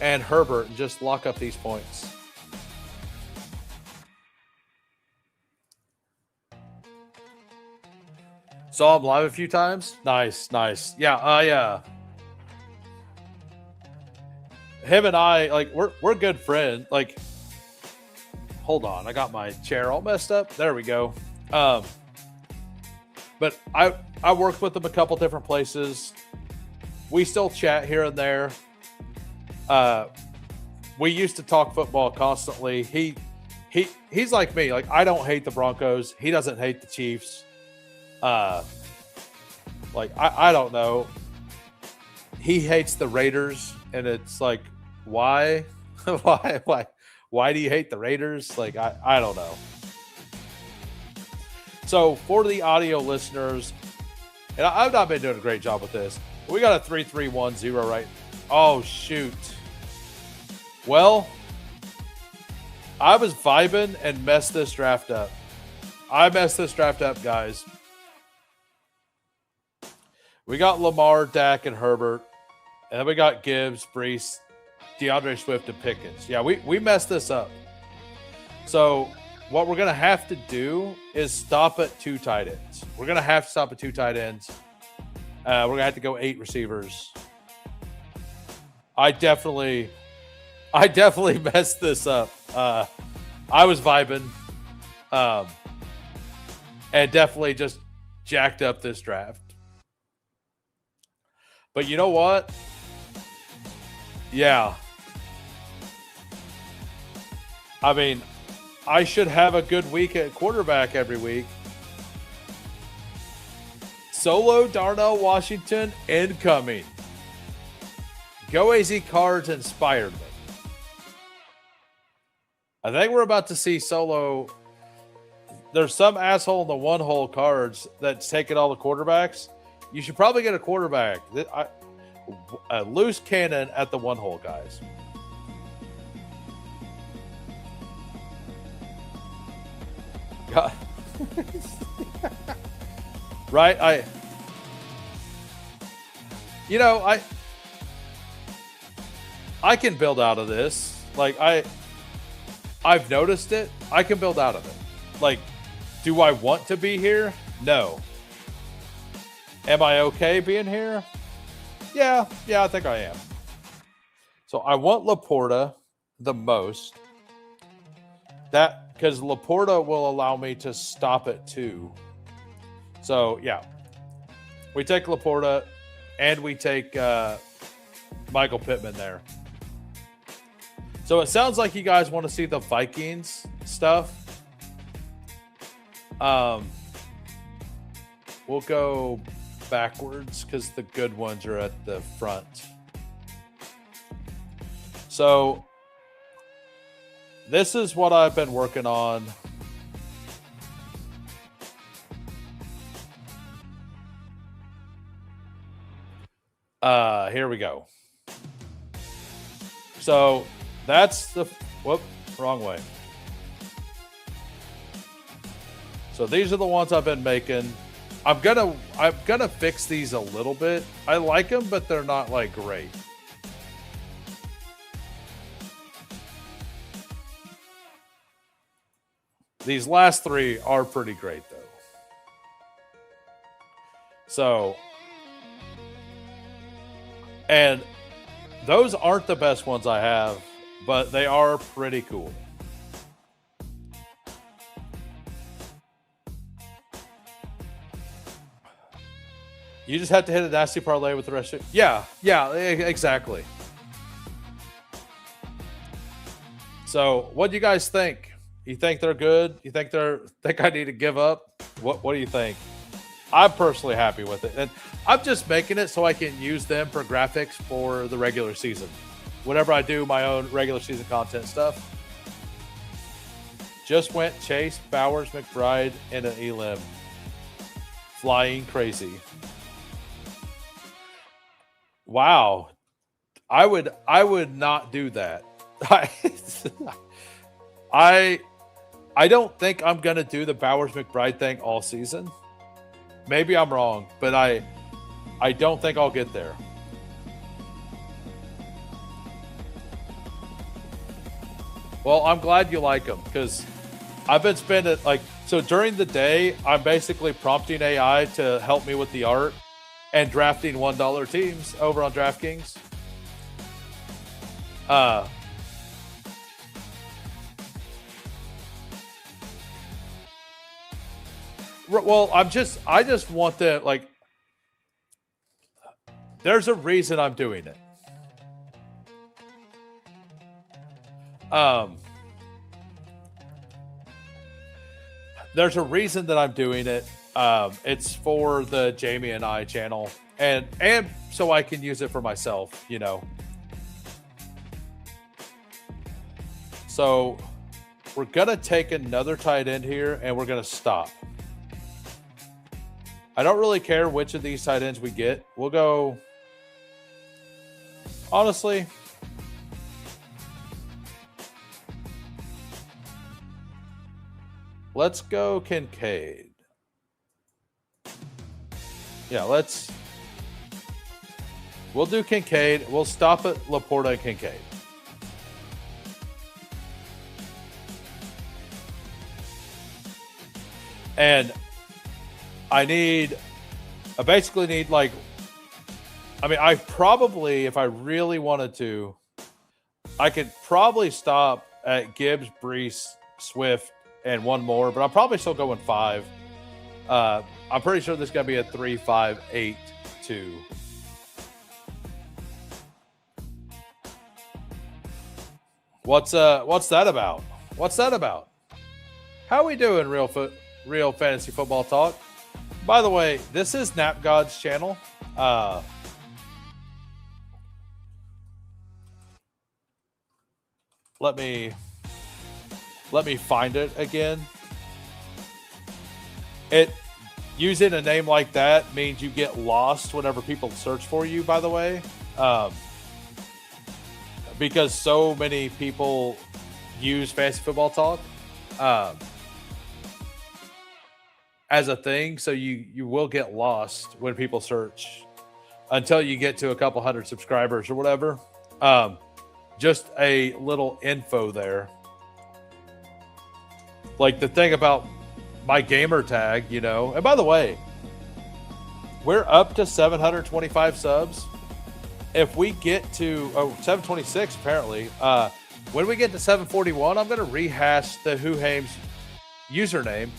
and Herbert and just lock up these points. Saw him live a few times. Nice. Yeah, him and I, like, we're good friends. Like, hold on, I got my chair all messed up. There we go. But I worked with him a couple different places. We still chat here and there. We used to talk football constantly. He's like me. Like, I don't hate the Broncos. He doesn't hate the Chiefs. Like, I don't know. He hates the Raiders, and it's like, why? Why do you hate the Raiders? Like, I don't know. So for the audio listeners, and I've not been doing a great job with this. We got a 3-3-1-0 right. Oh, shoot. Well, I was vibing and messed this draft up. I messed this draft up, guys. We got Lamar, Dak, and Herbert. And then we got Gibbs, Brees, DeAndre Swift, and Pickens. Yeah, we messed this up. So what we're going to have to do is stop at 2 tight ends. We're going to have to stop at 2 tight ends. We're going to have to go 8 receivers. I definitely messed this up. I was vibing. And definitely just jacked up this draft. But you know what? Yeah. I mean, I should have a good week at quarterback every week. Solo Darnell Washington incoming. Go AZ Cards inspired me. I think we're about to see Solo. There's some asshole in the one-hole cards that's taking all the quarterbacks. You should probably get a quarterback. A loose cannon at the one-hole, guys. God. Right? I can build out of this. Like, I've noticed it. I can build out of it. Like, do I want to be here? No. Am I okay being here? Yeah, I think I am. So I want Laporta the most. That because Laporta will allow me to stop at 2. So yeah, we take Laporta and we take Michael Pittman there. So it sounds like you guys want to see the Vikings stuff. We'll go backwards because the good ones are at the front. So this is what I've been working on. Here we go. So that's the wrong way. So these are the ones I've been making. I'm gonna fix these a little bit. I like them, but they're not like great. These last 3 are pretty great though. So, and those aren't the best ones I have, but they are pretty cool. You just have to hit a nasty parlay with the rest of it. Yeah, exactly. So, what do you guys think? You think they're good? You think I need to give up? What do you think? I'm personally happy with it. And I'm just making it so I can use them for graphics for the regular season. Whenever I do my own regular season content stuff. Just went Chase, Bowers, McBride, and an Elim. Flying crazy. Wow. I would not do that. I don't think I'm gonna do the Bowers McBride thing all season. Maybe I'm wrong, but I don't think I'll get there. Well, I'm glad you like them because I've been spending so during the day, I'm basically prompting AI to help me with the art and drafting $1 teams over on DraftKings. Well, I just want the there's a reason I'm doing it. There's a reason that I'm doing it. It's for the Jamie and I channel, and so I can use it for myself, you know. So we're gonna take another tight end here, and we're gonna stop. I don't really care which of these tight ends we get. We'll go. Honestly, let's go Kincaid. Yeah, we'll do Kincaid. We'll stop at Laporta and Kincaid. And I basically need I probably, if I really wanted to, I could probably stop at Gibbs, Brees, Swift, and one more, but I'm probably still going 5. I'm pretty sure this is going to be a 3-5-8-2. What's that about? What's that about? How we doing, real fantasy football talk? By the way, this is Nap God's channel. Let me find it again. Using a name like that means you get lost whenever people search for you, by the way. Because so many people use fantasy football talk as a thing, so you will get lost when people search until you get to a couple hundred subscribers or whatever. Just a little info there. Like the thing about my gamer tag, you know. And by the way, we're up to 725 subs. If we get to 726 apparently, when we get to 741, I'm going to rehash the Who Hames username,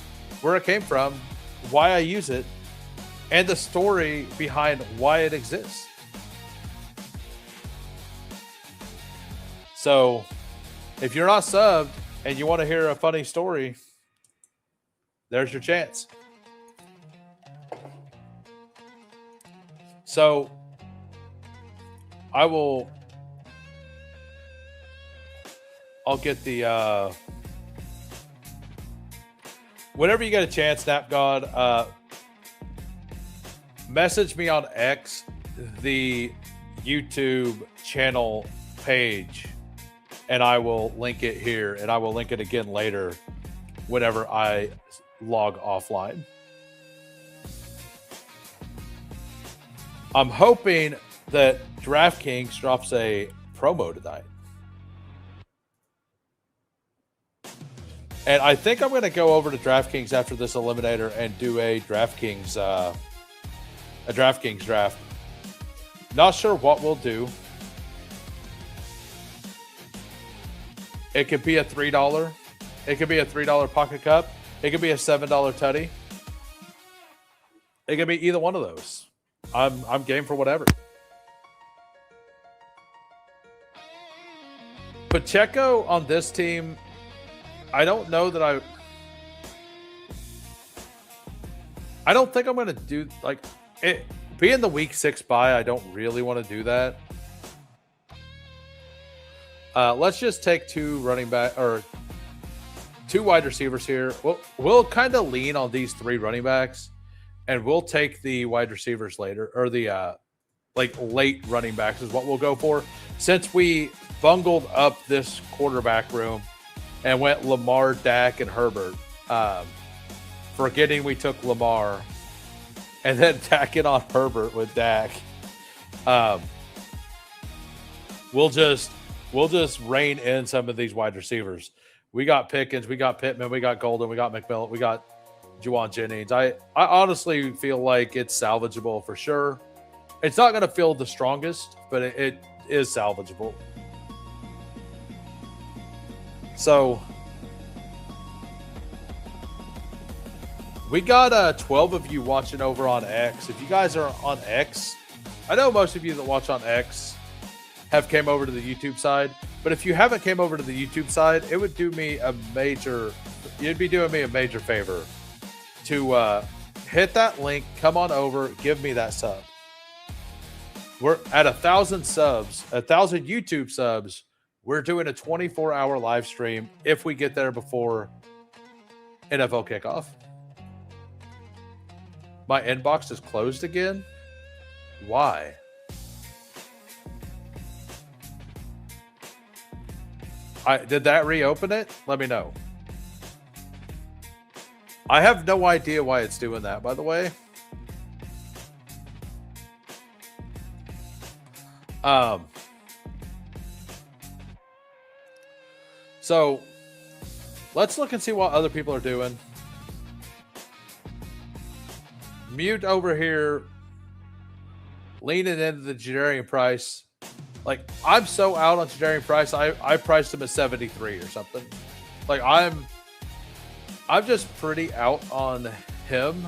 where it came from, why I use it, and the story behind why it exists. So if you're not subbed and you want to hear a funny story, there's your chance. So I'll get the whenever you get a chance, Snap God, message me on X, the YouTube channel page, and I will link it here, and I will link it again later whenever I log offline. I'm hoping that DraftKings drops a promo tonight. And I think I'm going to go over to DraftKings after this Eliminator and do a DraftKings draft. Not sure what we'll do. It could be a $3. It could be a $3 pocket cup. It could be a $7 tutty. It could be either one of those. I'm game for whatever. Pacheco on this team, I don't know that I don't think I'm going to do it. Being the week 6 bye, I don't really want to do that. Let's just take two wide receivers here. We'll kind of lean on these 3 running backs, and we'll take the wide receivers later, or the late running backs is what we'll go for. Since we bungled up this quarterback room, and went Lamar, Dak, and Herbert, forgetting we took Lamar, and then tacking on Herbert with Dak. We'll just rein in some of these wide receivers. We got Pickens, we got Pittman, we got Golden, we got McMillan, we got Juwan Jennings. I honestly feel like it's salvageable for sure. It's not going to feel the strongest, but it is salvageable. So we got 12 of you watching over on X. If you guys are on X, I know most of you that watch on X have came over to the YouTube side, but if you haven't came over to the YouTube side, it would do me a major, you'd be doing me a major favor to hit that link, come on over, give me that sub. We're at 1,000 subs, 1,000 YouTube subs. We're doing a 24-hour live stream if we get there before NFL kickoff. My inbox is closed again. Why? Did that reopen it? Let me know. I have no idea why it's doing that, by the way. So let's look and see what other people are doing. Mute over here, leaning into the Jadarian Price. Like, I'm so out on Jadarian Price. I priced him at 73 or something. Like, I'm just pretty out on him,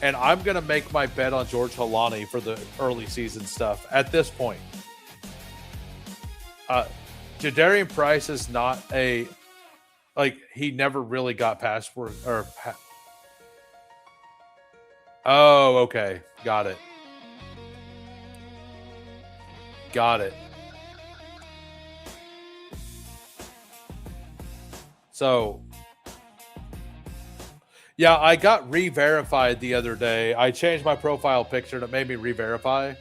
and I'm gonna make my bet on George Holani for the early season stuff at this point. Jadarian Price is not he never really got past oh, okay. Got it. So, yeah, I got re-verified the other day. I changed my profile picture and it made me re-verify.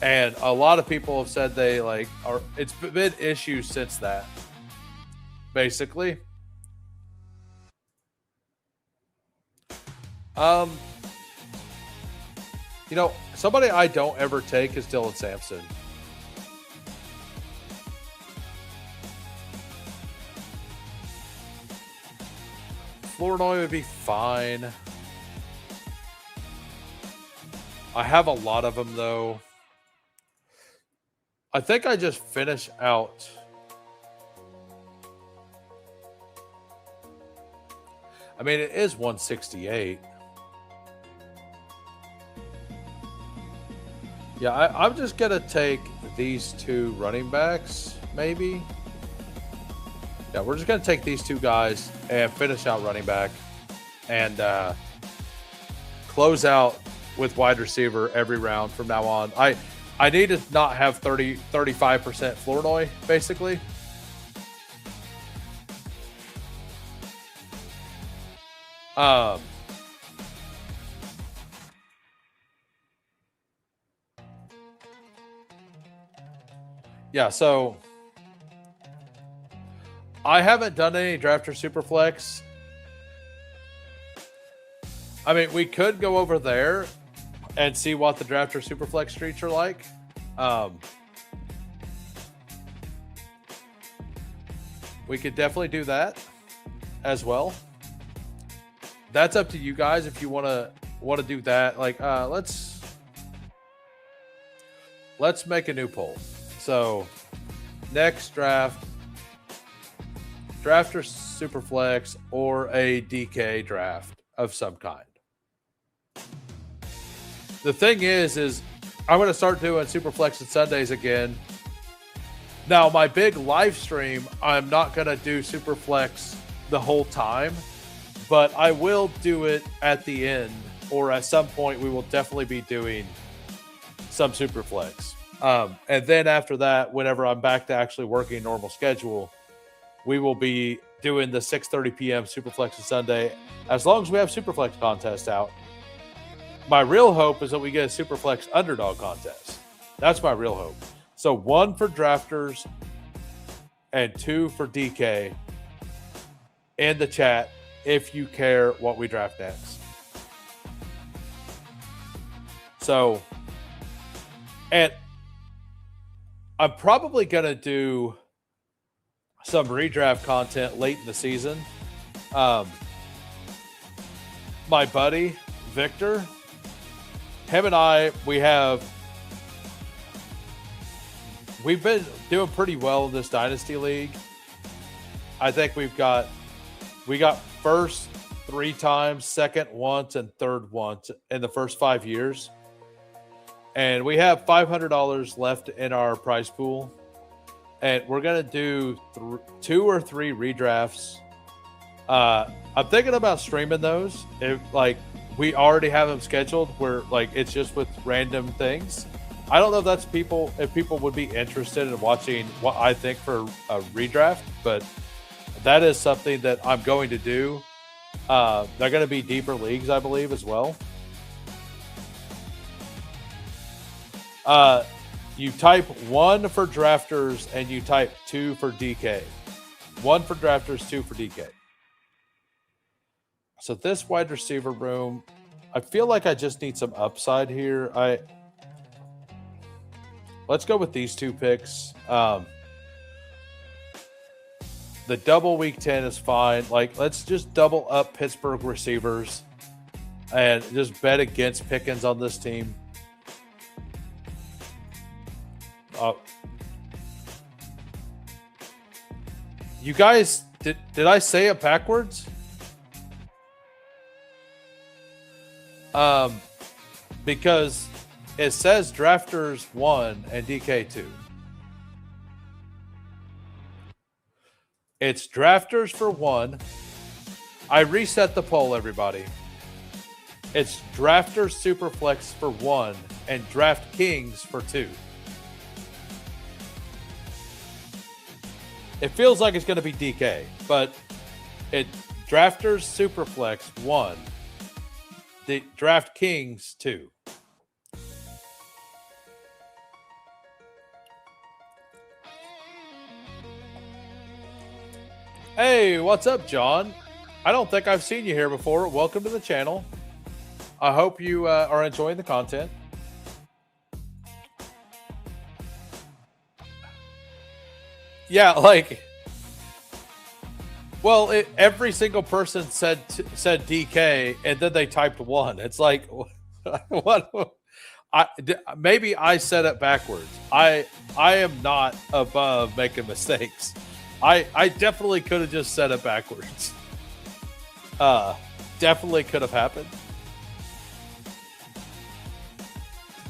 And a lot of people have said it's been issues since that, basically. Somebody I don't ever take is Dylan Sampson. Flournoy would be fine. I have a lot of them, though. I think I just finish out. I mean, it is 168. Yeah, I'm just going to take these two running backs, maybe. Yeah, we're just going to take these two guys and finish out running back and close out with wide receiver every round from now on. I need to not have 35% Flournoy, basically. Yeah, so I haven't done any drafter superflex. I mean, we could go over there and see what the drafter superflex streets are like. We could definitely do that as well. That's up to you guys if you want to do that. Like, let's make a new poll. So, next draft, drafter superflex or a DK draft of some kind. The thing is I'm going to start doing superflex and Sundays again. Now, my big live stream, I'm not going to do superflex the whole time, but I will do it at the end, or at some point we will definitely be doing some superflex. And then after that, whenever I'm back to actually working a normal schedule, we will be doing the 6:30 p.m. Superflex on Sunday, as long as we have Superflex contest out. My real hope is that we get a Superflex underdog contest. That's my real hope. So 1 for drafters and 2 for DK. in the chat if you care what we draft next. So, and I'm probably going to do some redraft content late in the season. My buddy, Victor, him and I, we've been doing pretty well in this Dynasty League. I think we got first 3 times, second once, and third once in the first 5 years. And we have $500 left in our prize pool. And we're going to do 2 or 3 redrafts. I'm thinking about streaming those. We already have them scheduled where it's just with random things. I don't know if people would be interested in watching what I think for a redraft, but that is something that I'm going to do. They're going to be deeper leagues, I believe, as well. You type 1 for drafters and you type 2 for DK. 1 for drafters, 2 for DK. So this wide receiver room, I feel like I just need some upside here. Let's go with these 2 picks. The double week 10 is fine. Let's just double up Pittsburgh receivers and just bet against Pickens on this team. You guys, did I say it backwards? Because it says drafters 1 and DK 2. It's drafters for 1. I reset the poll, everybody. It's drafters Superflex for 1 and DraftKings for 2. It feels like it's going to be DK, but it drafters Superflex 1, the DraftKings 2. Hey, what's up, John? I don't think I've seen you here before. Welcome to the channel. I hope you are enjoying the content. Yeah, every single person said DK, and then they typed 1. It's like, what? Maybe I said it backwards. I am not above making mistakes. I definitely could have just said it backwards. Definitely could have happened.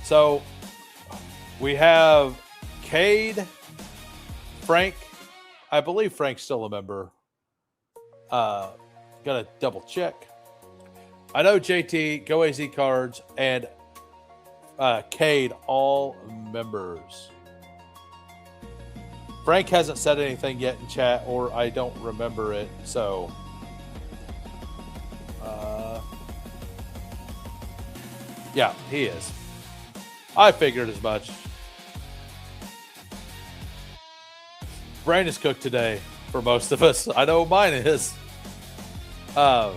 So we have Cade, Frank. I believe Frank's still a member. Gotta double check. I know JT, Go AZ Cards, and Cade, all members. Frank hasn't said anything yet in chat, or I don't remember it. So, yeah, he is. I figured as much. Brain is cooked today for most of us. I know mine is. I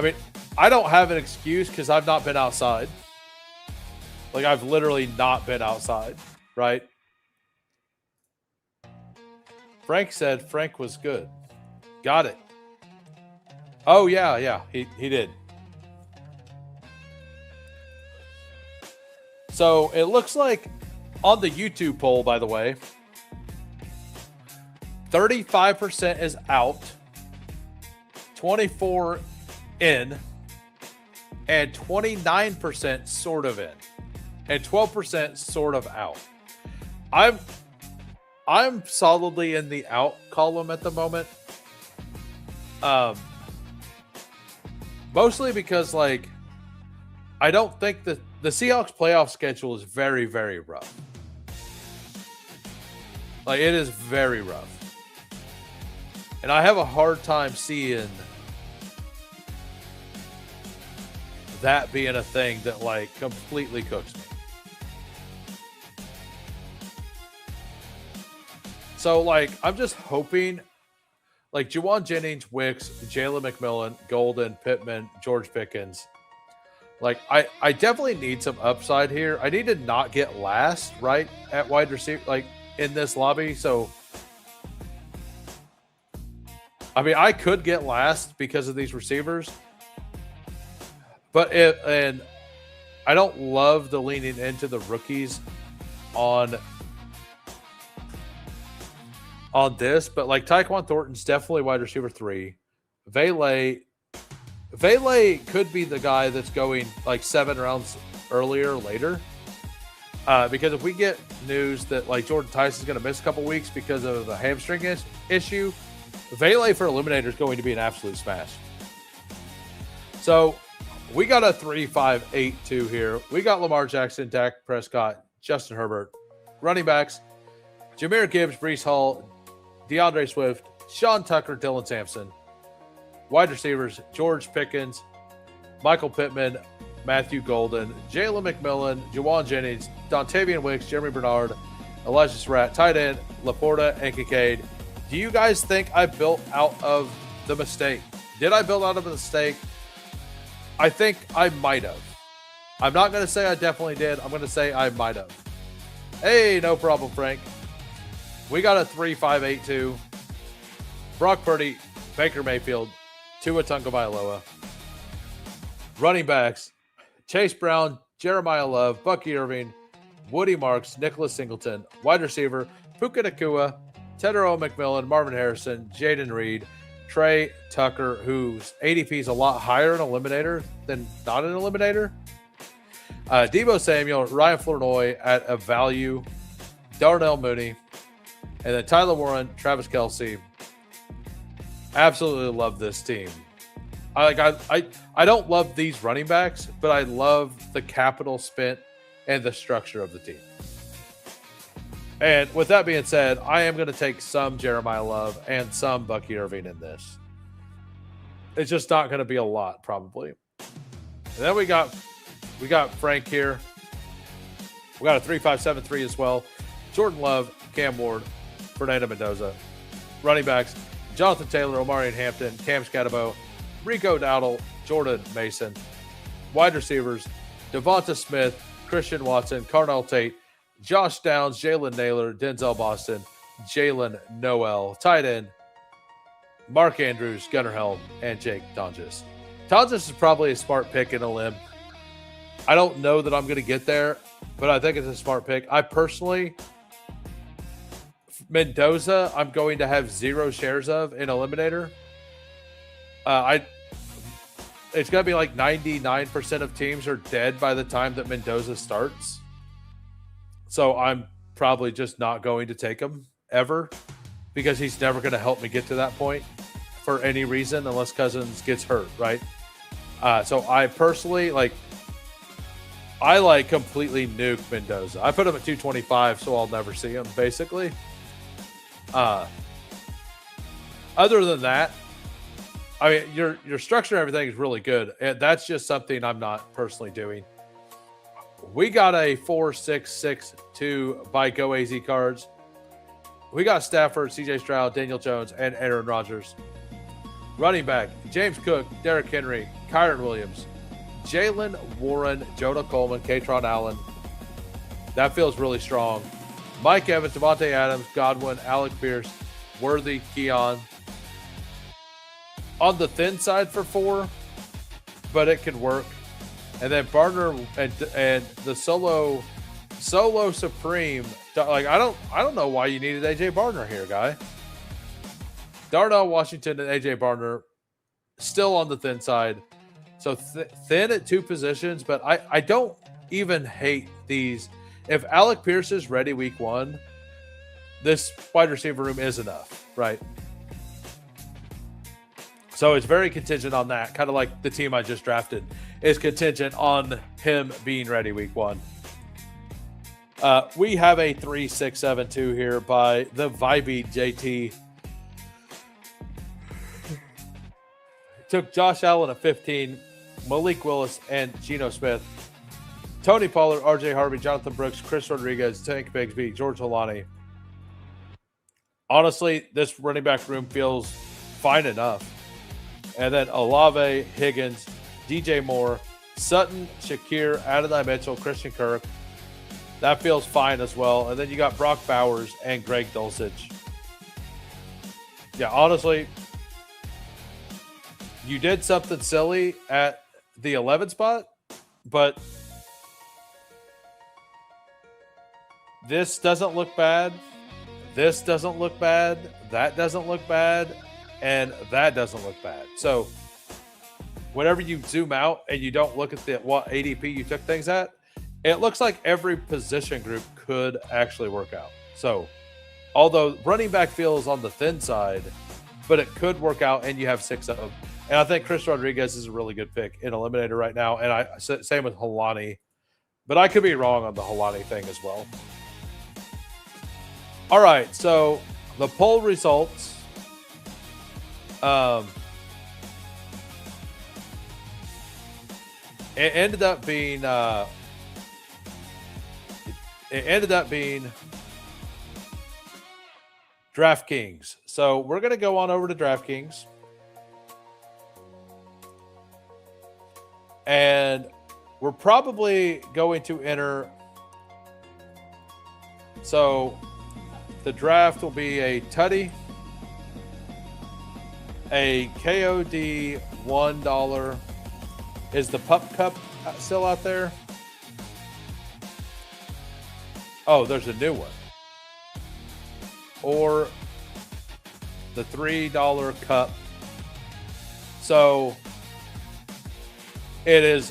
mean, I don't have an excuse because I've not been outside. I've literally not been outside, right? Frank said Frank was good. Got it. Oh, yeah, he did. So it looks like on the YouTube poll, by the way, 35% is out, 24% in, and 29% sort of in, and 12% sort of out. I'm solidly in the out column at the moment. Mostly because I don't think the Seahawks playoff schedule is very, very rough. It is very rough. And I have a hard time seeing that being a thing that completely cooks me. So I'm just hoping like Juwan Jennings, Wicks, Jalen McMillan, Golden, Pittman, George Pickens. Like I definitely need some upside here. I need to not get last, right, at wide receiver, like in this lobby. So, I mean, I could get last because of these receivers, and I don't love the leaning into the rookies on this, but like Tyquan Thornton's definitely wide receiver 3. Vele could be the guy that's going like 7 rounds earlier or later. Because if we get news that like Jordan Tyson's going to miss a couple weeks because of the hamstring issue, Vele for Eliminator is going to be an absolute smash. So we got a 3-5-8-2 here. We got Lamar Jackson, Dak Prescott, Justin Herbert. Running backs, Jahmyr Gibbs, Breece Hall, DeAndre Swift, Sean Tucker, Dylan Sampson. Wide receivers, George Pickens, Michael Pittman, Matthew Golden, Jalen McMillan, Juwan Jennings, Dontavian Wicks, Jeremy Bernard, Elijah Surratt, tight end, Laporta, and Kincaid. Do you guys think I built out of the mistake? Did I build out of a mistake? I think I might have. I'm not going to say I definitely did. I'm going to say I might have. Hey, no problem, Frank. We got a 3-5-8-2. Brock Purdy, Baker Mayfield, Tua Tagovailoa. Running backs, Chase Brown, Jeremiah Love, Bucky Irving, Woody Marks, Nicholas Singleton. Wide receiver, Puka Nacua, Tedero McMillan, Marvin Harrison, Jaden Reed, Trey Tucker, whose ADP is a lot higher in Eliminator than not an Eliminator. Deebo Samuel, Ryan Flournoy at a value, Darnell Mooney, and then Tyler Warren, Travis Kelce. Absolutely love this team. I don't love these running backs, but I love the capital spent and the structure of the team. And with that being said, I am going to take some Jeremiah Love and some Bucky Irving in this. It's just not going to be a lot, probably. And then we got Frank here. We got a 3-5-7-3 as well. Jordan Love, Cam Ward, Fernando Mendoza. Running backs, Jonathan Taylor, Omarion Hampton, Cam Scatabo, Rico Dowdle, Jordan Mason. Wide receivers, Devonta Smith, Christian Watson, Carnell Tate, Josh Downs, Jalen Naylor, Denzel Boston, Jalen Noel. Tight end, Mark Andrews, Gunnar Helm, and Jake Tonjes. Tonjes is probably a smart pick in a limb. I don't know that I'm going to get there, but I think it's a smart pick. I personally, Mendoza, I'm going to have 0 shares of in Eliminator. It's going to be like 99% of teams are dead by the time that Mendoza starts. So I'm probably just not going to take him ever because he's never going to help me get to that point for any reason unless Cousins gets hurt, right? So I personally, I completely nuke Mendoza. I put him at 225, so I'll never see him, basically. Other than that, I mean, your structure and everything is really good. And that's just something I'm not personally doing. We got a 4-6-6-2 by Go AZ Cards. We got Stafford, CJ Stroud, Daniel Jones, and Aaron Rodgers. Running back, James Cook, Derrick Henry, Kyron Williams, Jalen Warren, Jonah Coleman, Katron Allen. That feels really strong. Mike Evans, Devontae Adams, Godwin, Alec Pierce, Worthy, Keon. On the thin side for 4, but it can work. And then Barner and the solo supreme. I don't know why you needed AJ Barner here, guy. Darnell Washington and AJ Barner still on the thin side. So thin at 2 positions, but I don't even hate these. If Alec Pierce is ready week 1, this wide receiver room is enough, right? So it's very contingent on that, kind of like the team I just drafted is contingent on him being ready week 1. We have a 3-6-7-2 here by the Vibey JT. Took Josh Allen at 15, Malik Willis, and Geno Smith. Tony Pollard, RJ Harvey, Jonathan Brooks, Chris Rodriguez, Tank Bigsby, George Holani. Honestly, this running back room feels fine enough. And then Olave, Higgins, DJ Moore, Sutton, Shakir, Adonai Mitchell, Christian Kirk. That feels fine as well. And then you got Brock Bowers and Greg Dulcich. Yeah, honestly, you did something silly at the 11 spot, but this doesn't look bad. This doesn't look bad. That doesn't look bad. And that doesn't look bad. So whenever you zoom out and you don't look at what ADP you took things at, it looks like every position group could actually work out. So although running back feels on the thin side, but it could work out, and you have 6 of them. And I think Chris Rodriguez is a really good pick in Eliminator right now. And same with Helani. But I could be wrong on the Helani thing as well. All right, so the poll results. It ended up being DraftKings. So we're going to go on over to DraftKings. And we're probably going to enter. So the draft will be a Tutty, a KOD $1. Is the Pup Cup still out there? Oh, there's a new one. Or the $3 cup. So it is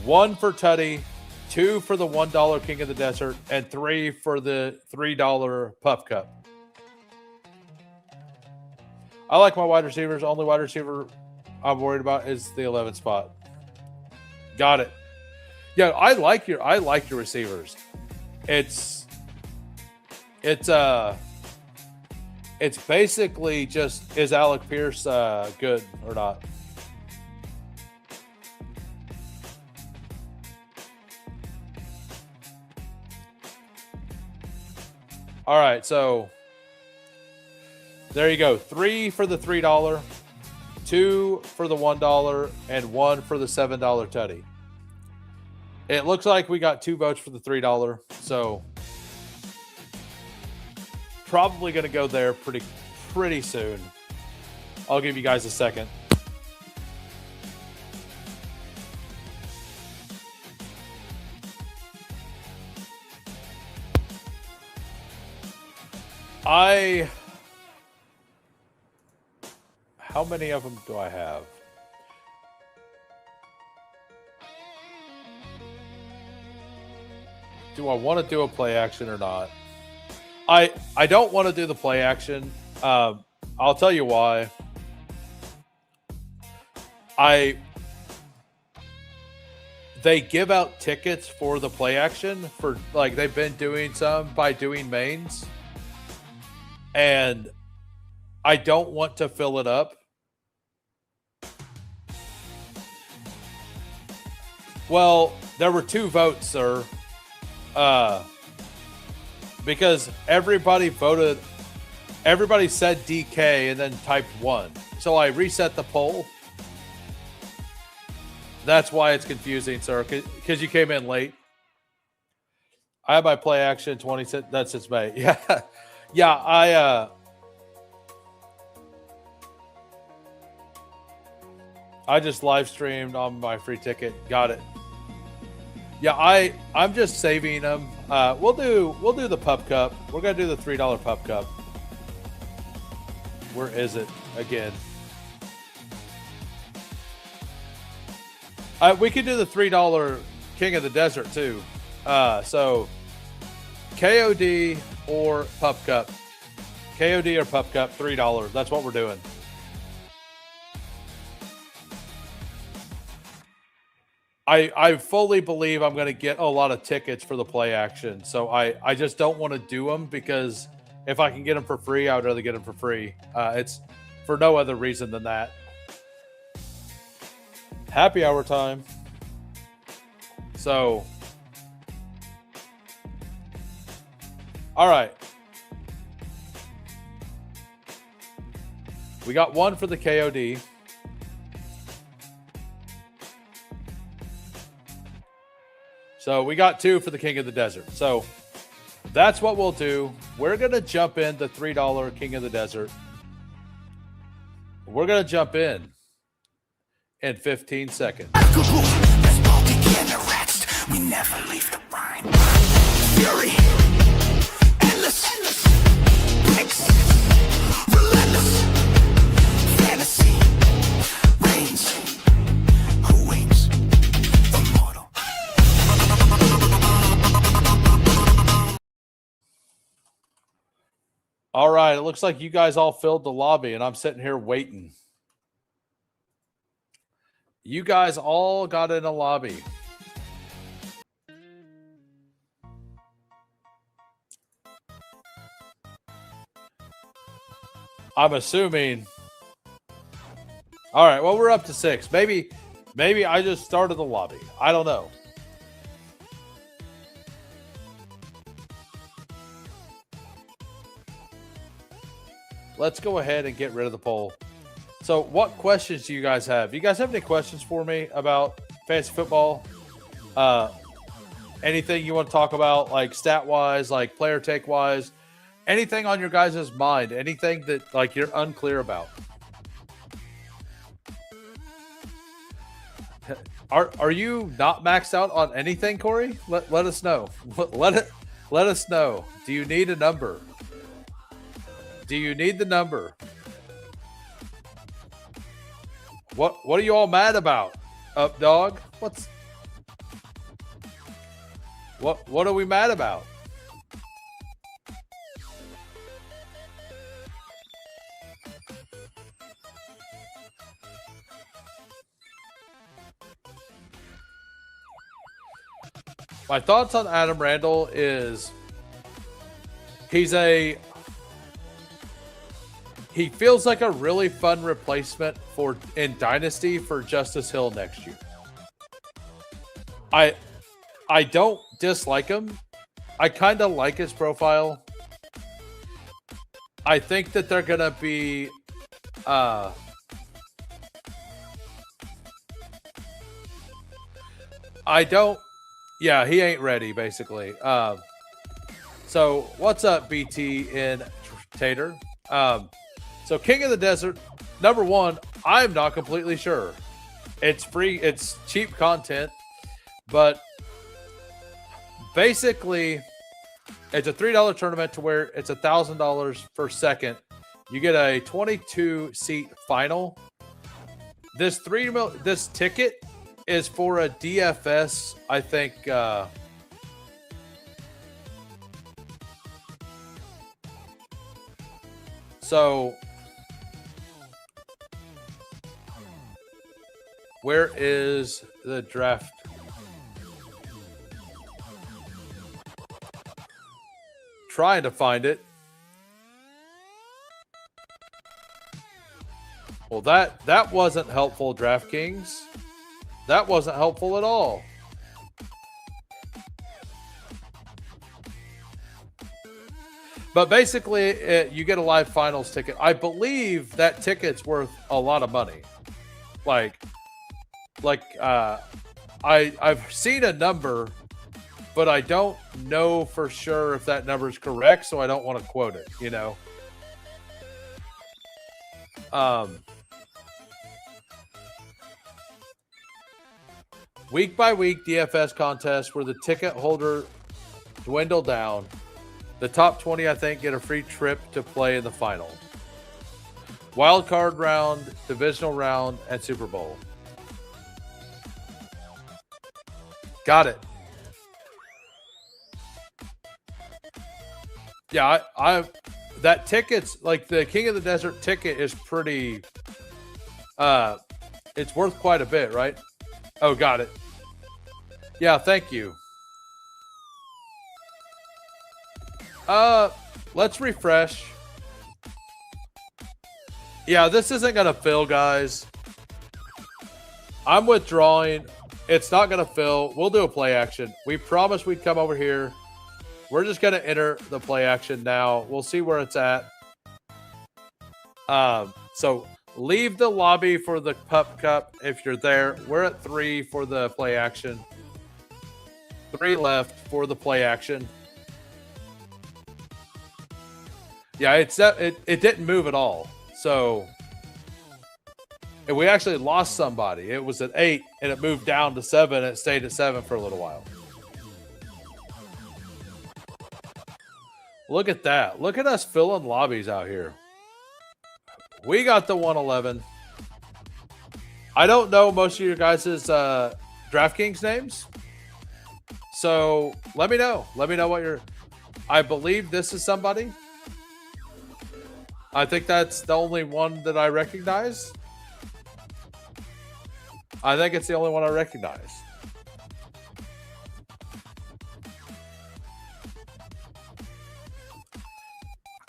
1 for Tutty, 2 for the $1 King of the Desert, and 3 for the $3 Pup Cup. I like my wide receivers. Only wide receiver I'm worried about is the 11th spot. Got it. Yeah, I like your receivers. It's basically just, is Alec Pierce good or not? All right, so there you go. 3 for the $3, 2 for the $1, and 1 for the $7 Tutty. It looks like we got 2 votes for the $3, so probably going to go there pretty soon. I'll give you guys a second. How many of them do I have? Do I want to do a play action or not? I don't want to do the play action. I'll tell you why. They give out tickets for the play action for, like, they've been doing some by doing mains. And I don't want to fill it up. Well, there were 2 votes, sir. Because everybody said DK and then typed 1. So I reset the poll. That's why it's confusing, sir, because you came in late. I have my play action 20 cents. That's since May. Yeah. Yeah, I just live streamed on my free ticket. Got it. Yeah, I'm just saving them. We'll do the Pup Cup. We're gonna do the $3 Pup Cup. Where is it again? We could do the $3 King of the Desert too. So KOD or Pup Cup. KOD or Pup Cup, $3. That's what we're doing. I fully believe I'm going to get a lot of tickets for the play action. So I just don't want to do them because if I can get them for free, I would rather get them for free. It's for no other reason than that. Happy hour time. So, all right. We got one for the KOD. So we got two for the King of the Desert. So that's what we'll do. We're going to jump in the $3 King of the Desert. We're going to jump in 15 seconds. We never leave the brine. Fury, endless, breaks, relentless, fantasy, reigns. Who waits? Immortal. All right, it looks like you guys all filled the lobby, and I'm sitting here waiting. You guys all got in a lobby. I'm assuming. All right, well, we're up to 6. Maybe I just started the lobby. I don't know. Let's go ahead and get rid of the poll. So what questions do you guys have? Do you guys have any questions for me about fantasy football? Anything you want to talk about, like stat-wise, like player take-wise? Anything on your guys' mind? Anything that like you're unclear about? Are you not maxed out on anything, Corey? Let us know. Let us know. Do you need a number? Do you need the number? What are you all mad about? Up dog? What are we mad about? My thoughts on Adam Randall is he feels like a really fun replacement in Dynasty for Justice Hill next year. I don't dislike him. I kind of like his profile. I think that they're going to be yeah, he ain't ready, basically. So what's up, BT in Tater? So King of the Desert, number one, I'm not completely sure. It's free, it's cheap content, but basically it's a $3 tournament to where it's $1,000 per second. You get a 22-seat final. This ticket is for a DFS, I think. So where is the draft? Trying to find it. Well, that wasn't helpful, DraftKings. That wasn't helpful at all. But basically, you get a live finals ticket. I believe that ticket's worth a lot of money. I've seen a number, but I don't know for sure if that number is correct, so I don't want to quote it, you know. Week by week DFS contest where the ticket holder dwindle down. The top 20, I think, get a free trip to play in the final. Wild card round, divisional round, and Super Bowl. Got it. Yeah, that ticket's like the King of the Desert ticket is pretty. It's worth quite a bit, right? Oh, got it. Yeah, thank you. Let's refresh. Yeah, this isn't gonna fill, guys. I'm withdrawing. It's not gonna fill. We'll do a play action. We promised we'd come over here. We're just gonna enter the play action now. We'll see where it's at. So leave the lobby for the Pup Cup if you're there. We're at 3 for the play action. 3 left for the play action. Yeah, it didn't move at all. So and we actually lost somebody. It was at 8 and it moved down to 7. It stayed at 7 for a little while. Look at that. Look at us filling lobbies out here. We got the 111. I don't know most of your guys' DraftKings names. So let me know. Let me know what you're... I believe this is somebody. I think that's the only one that I recognize. I think it's the only one I recognize.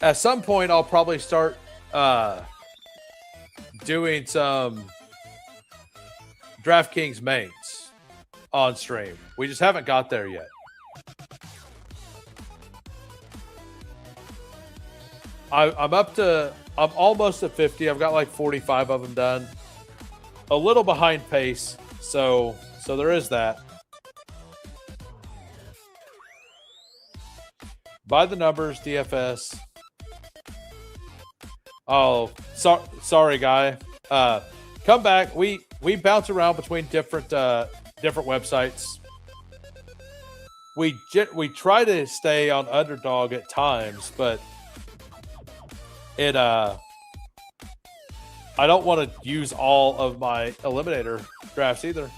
At some point, I'll probably start doing some DraftKings mains on stream. We just haven't got there yet. I'm almost at 50. I've got like 45 of them done. A little behind pace, so there is that. By the numbers, DFS. Oh, sorry, guy. Come back. We bounce around between different websites. We try to stay on Underdog at times, but it I don't want to use all of my Eliminator drafts either.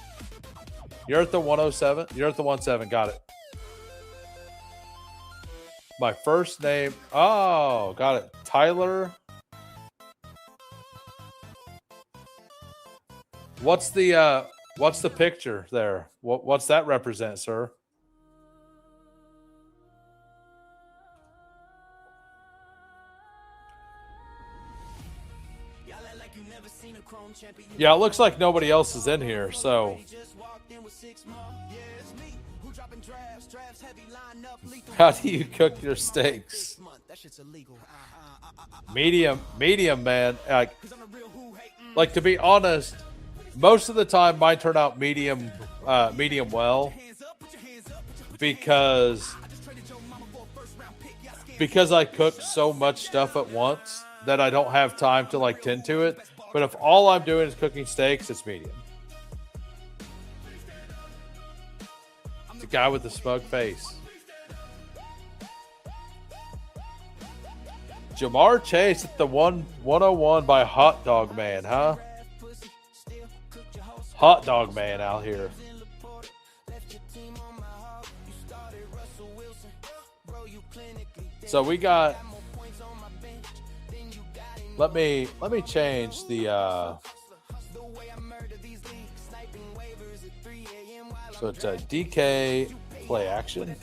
You're at the 107. You're at the 17. Got it. My first name. Oh, got it. Tyler. What's the picture there? What's that represent, sir? Yeah, it looks like nobody else is in here, so. How do you cook your steaks? Medium, man. Like to be honest, most of the time mine turn out medium well because I cook so much stuff at once that I don't have time to like tend to it. But if all I'm doing is cooking steaks, it's medium. The guy with the smug face. Jamar Chase at the 101 by Hot Dog Man, huh? Hot Dog Man out here. So we got... Let me change the so it's a DK play action.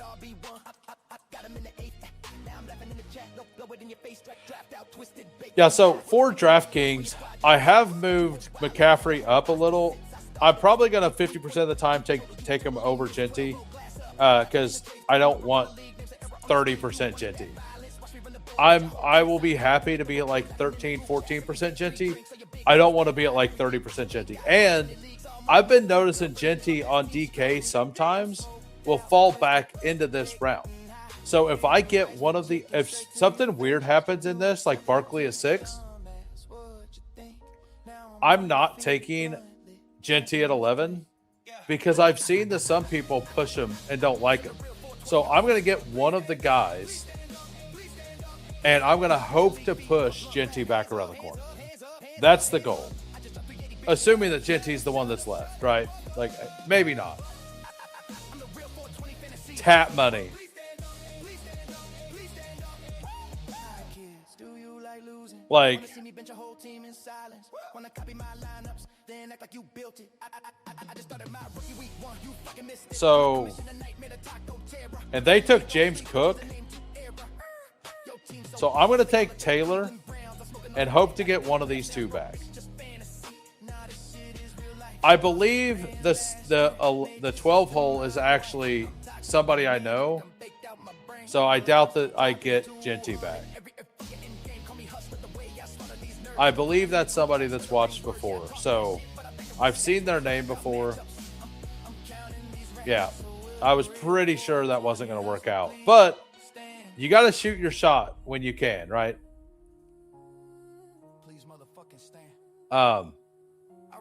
Yeah, so for DraftKings, I have moved McCaffrey up a little. I'm probably gonna 50% of the time take him over Genty because I don't want 30% Genty. I will be happy to be at like 13-14% Genty. I don't want to be at like 30% Genty. And I've been noticing Genty on DK sometimes will fall back into this round. So if I get if something weird happens in this, like Barkley at 6, I'm not taking Genty at 11 because I've seen that some people push him and don't like him. So I'm going to get one of the guys and I'm going to hope to push Genty back around the corner. That's the goal. Assuming that Genty's the one that's left, right? Like, maybe not. Tap money. Like, so, and they took James Cook. So I'm going to take Taylor and hope to get one of these two back. I believe the 12 hole is actually somebody I know. So I doubt that I get Genty back. I believe that's somebody that's watched before. So I've seen their name before. Yeah, I was pretty sure that wasn't going to work out. But you got to shoot your shot when you can, right? Please motherfucking stand. I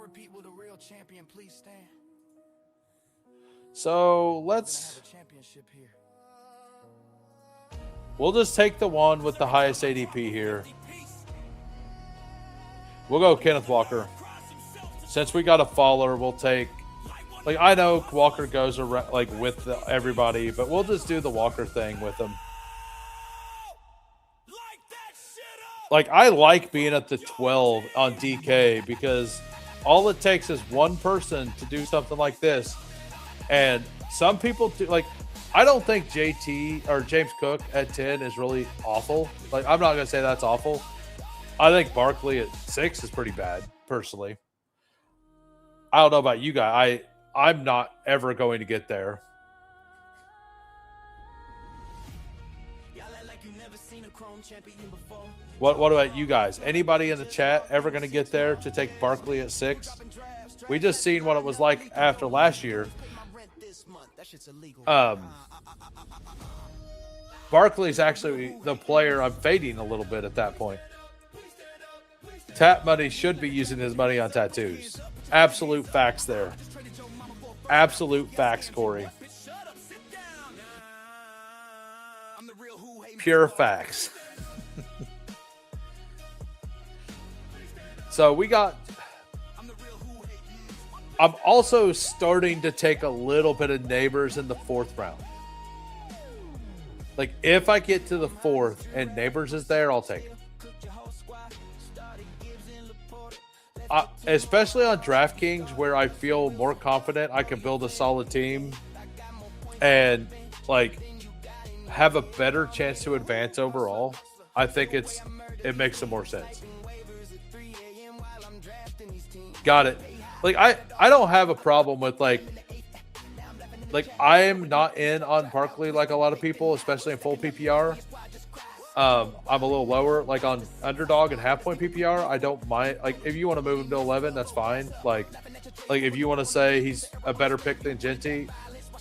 repeat, will the real champion please stand? So Let's have a championship here. we'll just take the one with the highest ADP here. We'll go Kenneth Walker. Since we got a faller, we'll take. Like, I know Walker goes around, like, with everybody, but we'll just do the Walker thing with him. Like, I like being at the 12 on DK because all it takes is one person to do something like this. And some people do, like, I don't think JT or James Cook at 10 is really awful. Like, I'm not going to say that's awful. I think Barkley at 6 is pretty bad, personally. I don't know about you guys. I'm not ever going to get there. What about you guys? Anybody in the chat ever going to get there to take Barkley at 6? We just seen what it was like after last year. Barkley's actually the player I'm fading a little bit at that point. Tap Money should be using his money on tattoos. Absolute facts there. Absolute facts, Corey. Pure facts. So we got. I'm also starting to take a little bit of Neighbors in the 4th round. Like, if I get to the 4th and Neighbors is there, I'll take it. Especially on DraftKings, where I feel more confident I can build a solid team and, like, have a better chance to advance overall. I think it makes some more sense. Got it. Like, I don't have a problem with, like I am not in on Barkley like a lot of people, especially in full PPR. I'm a little lower, like on underdog and half point PPR. I don't mind. Like, if you want to move him to 11, that's fine. Like if you want to say he's a better pick than Genty,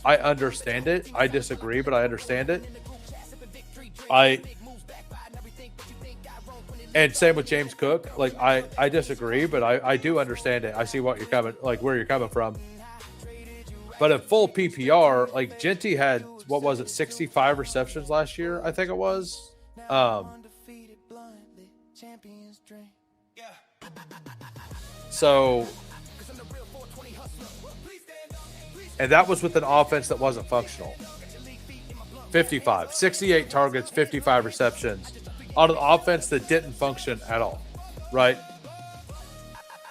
I understand it. I disagree, but I understand it. And same with James Cook. Like, I disagree, but I do understand it. I see what you're coming, like where you're coming from. But at full PPR, like Genty had, what was it, 65 receptions last year? I think it was. So, and that was with an offense that wasn't functional. 68 targets, 55 receptions on an offense that didn't function at all, right?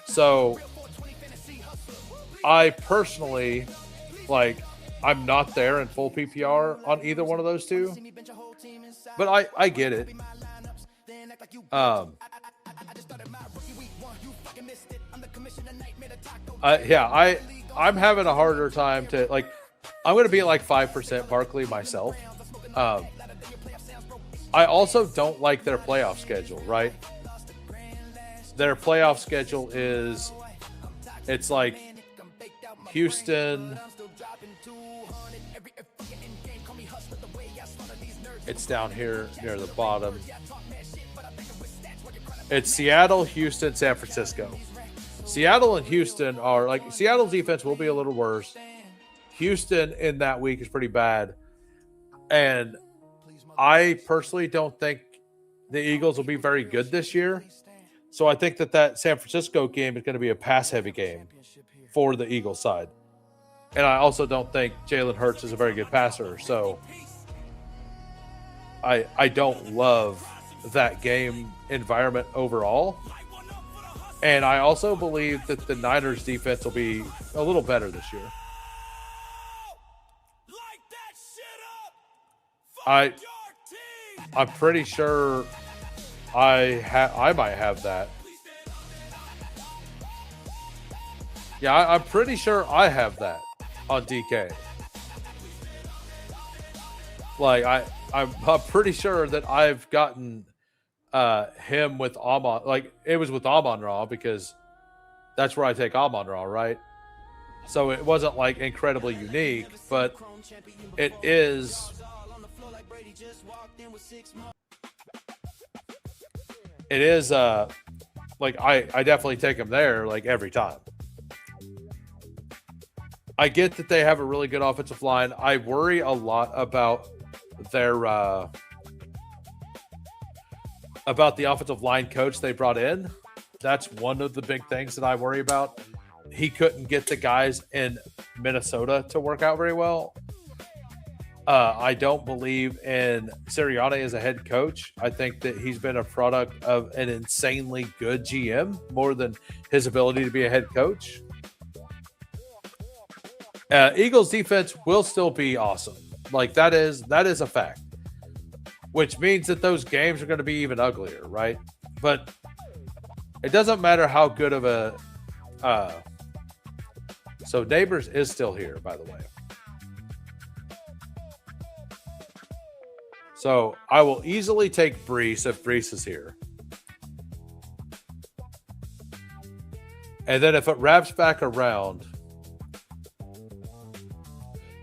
So, I personally, like, I'm not there in full PPR on either one of those two, but I get it. I'm having a harder time to, like, I'm going to be at like 5% Barkley myself. I also don't like their playoff schedule, right? Their playoff schedule it's like Houston. It's down here near the bottom. It's Seattle, Houston, San Francisco. Seattle and Houston are, like, Seattle's defense will be a little worse. Houston in that week is pretty bad. And I personally don't think the Eagles will be very good this year. So I think that San Francisco game is going to be a pass-heavy game for the Eagles side. And I also don't think Jalen Hurts is a very good passer. So I don't love that game environment overall. And I also believe that the Niners defense will be a little better this year. I'm pretty sure I might have that. Yeah, I'm pretty sure I have that on DK. Like, I'm pretty sure that I've gotten him with Amon, like it was with Amon Ra because that's where I take Amon Ra, right? So it wasn't like incredibly unique, but it is. It is like I definitely take him there like every time. I get that they have a really good offensive line. I worry a lot about their about the offensive line coach they brought in. That's one of the big things that I worry about. He couldn't get the guys in Minnesota to work out very well. I don't believe in Sirianni as a head coach. I think that he's been a product of an insanely good GM more than his ability to be a head coach. Eagles defense will still be awesome. Like that is a fact, which means that those games are going to be even uglier, right? But it doesn't matter how good of a. So Neighbors is still here, by the way. So I will easily take Brees if Brees is here. And then if it wraps back around,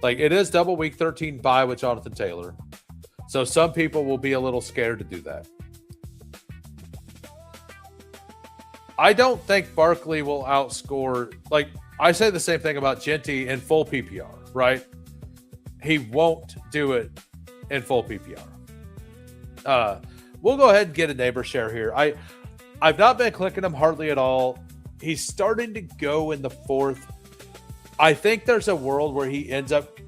like it is double week 13 bye with Jonathan Taylor. So some people will be a little scared to do that. I don't think Barkley will outscore. Like I say the same thing about Genty in full PPR, right? He won't do it in full PPR. We'll go ahead and get a neighbor share here. I've not been clicking him hardly at all. He's starting to go in the fourth. I think there's a world where he ends up.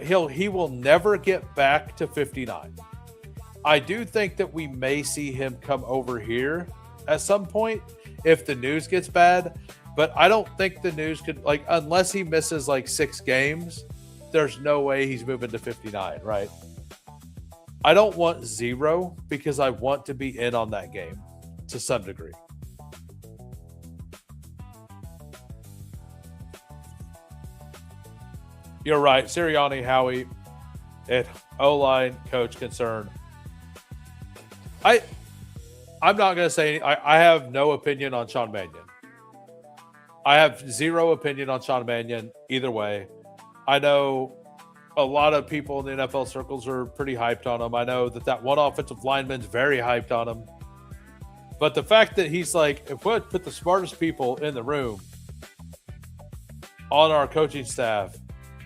He will never get back to 59. I do think that we may see him come over here at some point if the news gets bad, but I don't think the news could unless he misses like 6 games. There's no way he's moving to 59, right? I don't want 0 because I want to be in on that game to some degree. You're right. Sirianni, Howie, and O-line coach concern. I'm not going to say I have no opinion on Sean Mannion. I have 0 opinion on Sean Mannion either way. I know a lot of people in the NFL circles are pretty hyped on him. I know that one offensive lineman's very hyped on him. But the fact that he's like, if we put the smartest people in the room on our coaching staff,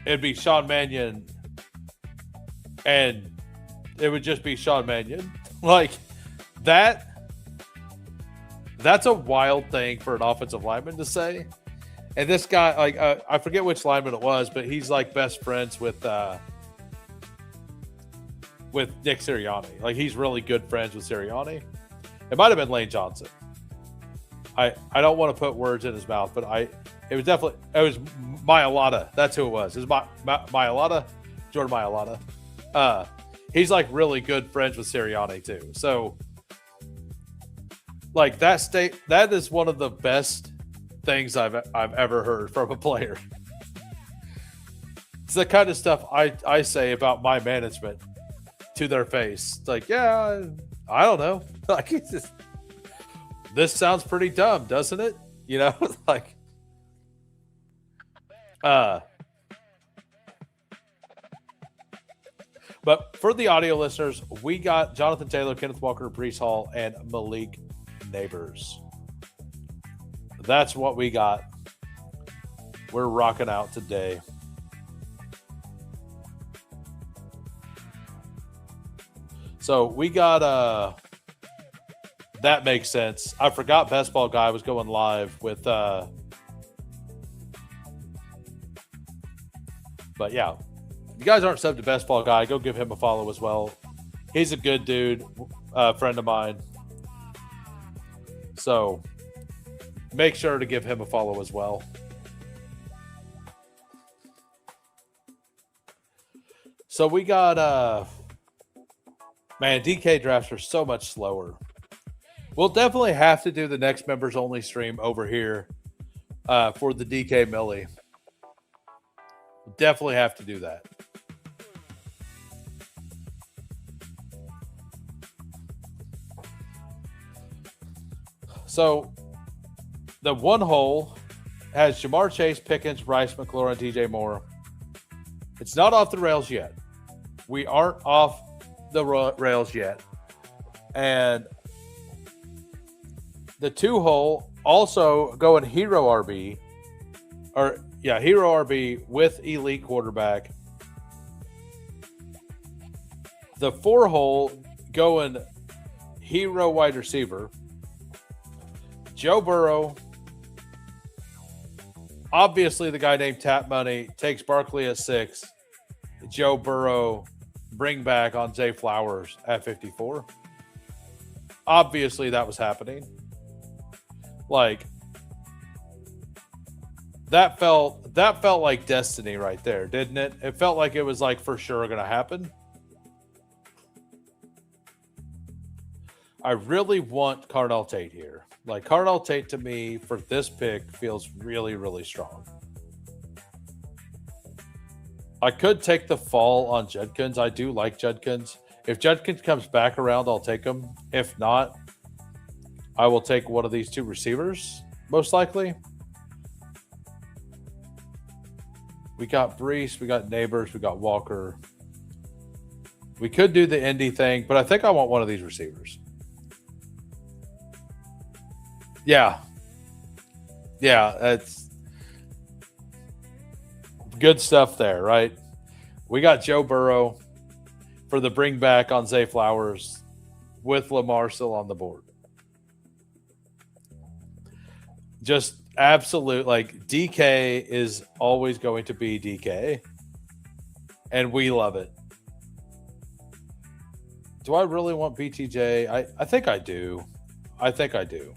it'd be Sean Mannion, and it would just be Sean Mannion. Like that's a wild thing for an offensive lineman to say. And this guy, I forget which lineman it was, but he's like best friends with Nick Sirianni. Like he's really good friends with Sirianni. It might have been Lane Johnson. I don't want to put words in his mouth, but it was Mailata. That's who it was. It was Mailata, Jordan Mailata. He's like really good friends with Sirianni too. So like that is one of the best things I've ever heard from a player. It's the kind of stuff I say about my management to their face. It's like, yeah, I don't know. Like it's just, this sounds pretty dumb, doesn't it? You know, like but for the audio listeners, we got Jonathan Taylor, Kenneth Walker, Breece Hall, and Malik Neighbors. That's what we got. We're rocking out today. So we got that makes sense. I forgot Bestball Guy was going live with but yeah. If you guys aren't subbed to Bestball Guy, go give him a follow as well. He's a good dude, friend of mine. So make sure to give him a follow as well. So we got man, DK drafts are so much slower. We'll definitely have to do the next members only stream over here for the DK Millie. Definitely have to do that. So the one hole has Jamar Chase, Pickens, Rice, McLaurin, DJ Moore. It's not off the rails yet. We aren't off the rails yet. And the two hole also going Hero RB. Hero RB with elite quarterback. The four hole going Hero wide receiver. Joe Burrow. Obviously, the guy named Tap Money takes Barkley at 6. Joe Burrow bring back on Zay Flowers at 54. Obviously, that was happening. Like, that felt like destiny right there, didn't it? It felt like it was like for sure going to happen. I really want Cardell Tate here. Like, Cardell Tate to me for this pick feels really, really strong. I could take the fall on Judkins. I do like Judkins. If Judkins comes back around, I'll take him. If not, I will take one of these two receivers, most likely. We got Brees, we got Neighbors, we got Walker. We could do the Indy thing, but I think I want one of these receivers. Yeah. Yeah, that's good stuff there, right? We got Joe Burrow for the bring back on Zay Flowers with Lamar still on the board. Just absolute, like, DK is always going to be DK, and we love it. Do I really want BTJ? I think I do. I think I do.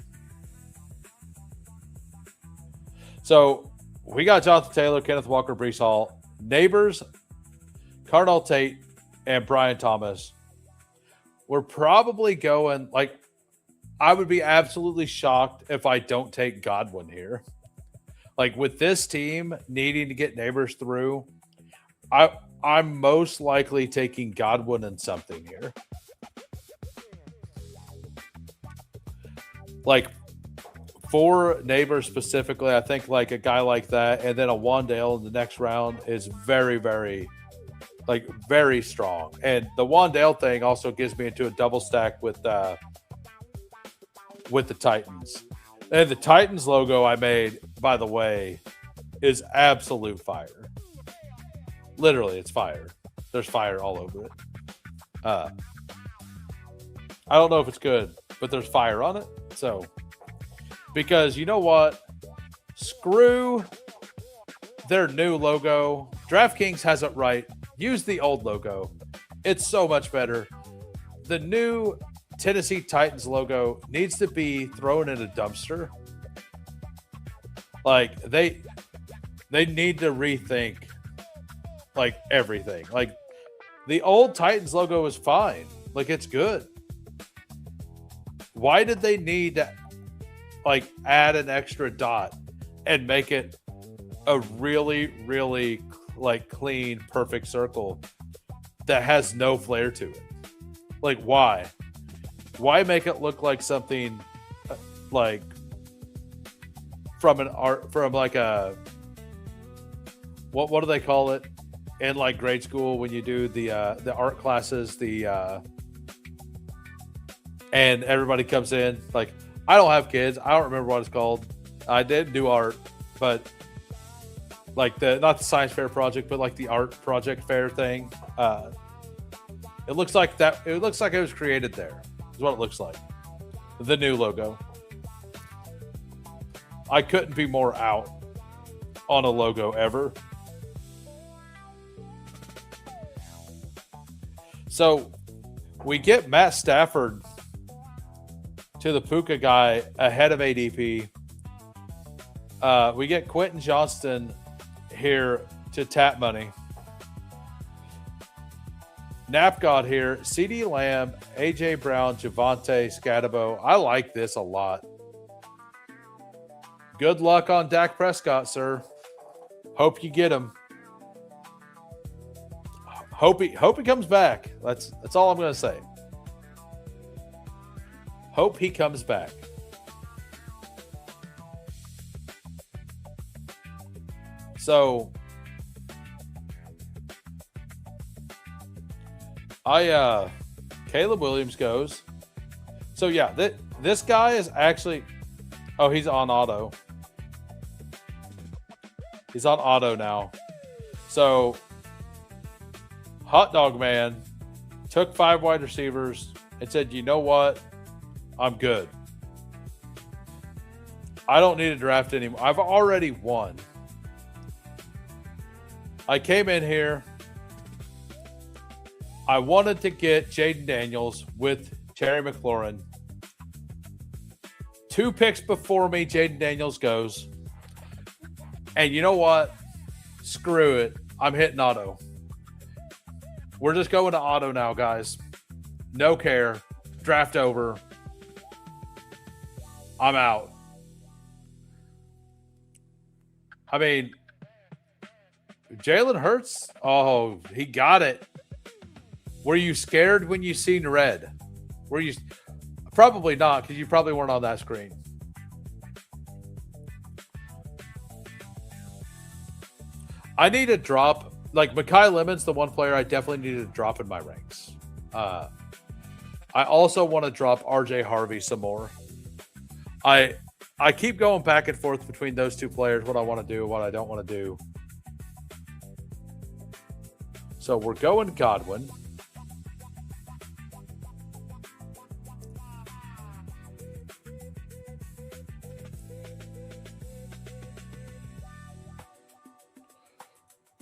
So we got Jonathan Taylor, Kenneth Walker, Brees Hall, Neighbors, Cardell Tate, and Brian Thomas. We're probably going, like, I would be absolutely shocked if I don't take Godwin here. Like, with this team needing to get Neighbors through, I'm most likely taking Godwin and something here. Like, for Neighbors specifically, I think like a guy like that, and then a Wandale in the next round is very, very, like, very strong. And the Wandale thing also gives me into a double stack with the Titans. And the Titans logo I made, by the way, is absolute fire. Literally, it's fire. There's fire all over it. I don't know if it's good, but there's fire on it. So, because you know what? Screw their new logo. DraftKings has it right. Use the old logo. It's so much better. The new Tennessee Titans logo needs to be thrown in a dumpster. Like, they need to rethink, like, everything. Like, the old Titans logo is fine. Like, it's good. Why did they need to, like, add an extra dot and make it a really, really, like, clean, perfect circle that has no flair to it? Like, why? Why make it look like something like from like a, what do they call it in, like, grade school when you do the art classes, and everybody comes in, like, I don't have kids. I don't remember what it's called. I did do art, but like not the science fair project, but like the art project fair thing. It looks like that. It looks like it was created there. Is what it looks like. The new logo. I couldn't be more out on a logo ever. So we get Matt Stafford to the Puka guy ahead of ADP. We get Quentin Johnston here to Tap Money. Napgod here, CeeDee Lamb, AJ Brown, Javonte, Scatabo. I like this a lot. Good luck on Dak Prescott, sir. Hope you get him. Hope he comes back. That's all I'm going to say. Hope he comes back. So Caleb Williams goes. So yeah, this guy is actually, oh, he's on auto. He's on auto now. So Hot Dog Man took 5 wide receivers and said, you know what? I'm good. I don't need to draft anymore. I've already won. I came in here. I wanted to get Jaden Daniels with Terry McLaurin. 2 picks before me, Jaden Daniels goes. And you know what? Screw it. I'm hitting auto. We're just going to auto now, guys. No care. Draft over. I'm out. I mean, Jalen Hurts, oh, he got it. Were you scared when you seen red? Were you? Probably not, because you probably weren't on that screen. I need to drop, like Mekhi Lemon's the one player I definitely need to drop in my ranks. I also want to drop RJ Harvey some more. I keep going back and forth between those 2 players, what I want to do, what I don't want to do. So we're going Godwin.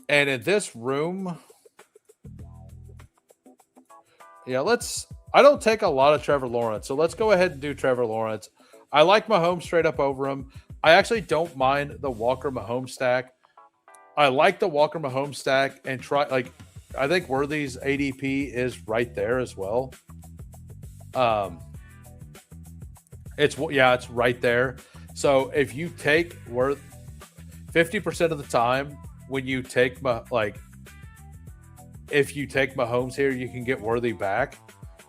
And in this room, yeah, I don't take a lot of Trevor Lawrence, so let's go ahead and do Trevor Lawrence. I like Mahomes straight up over him. I actually don't mind the Walker Mahomes stack. I like the Walker Mahomes stack and I think Worthy's ADP is right there as well. It's right there. So if you take Worth 50% of the time, when you take if you take Mahomes here, you can get Worthy back.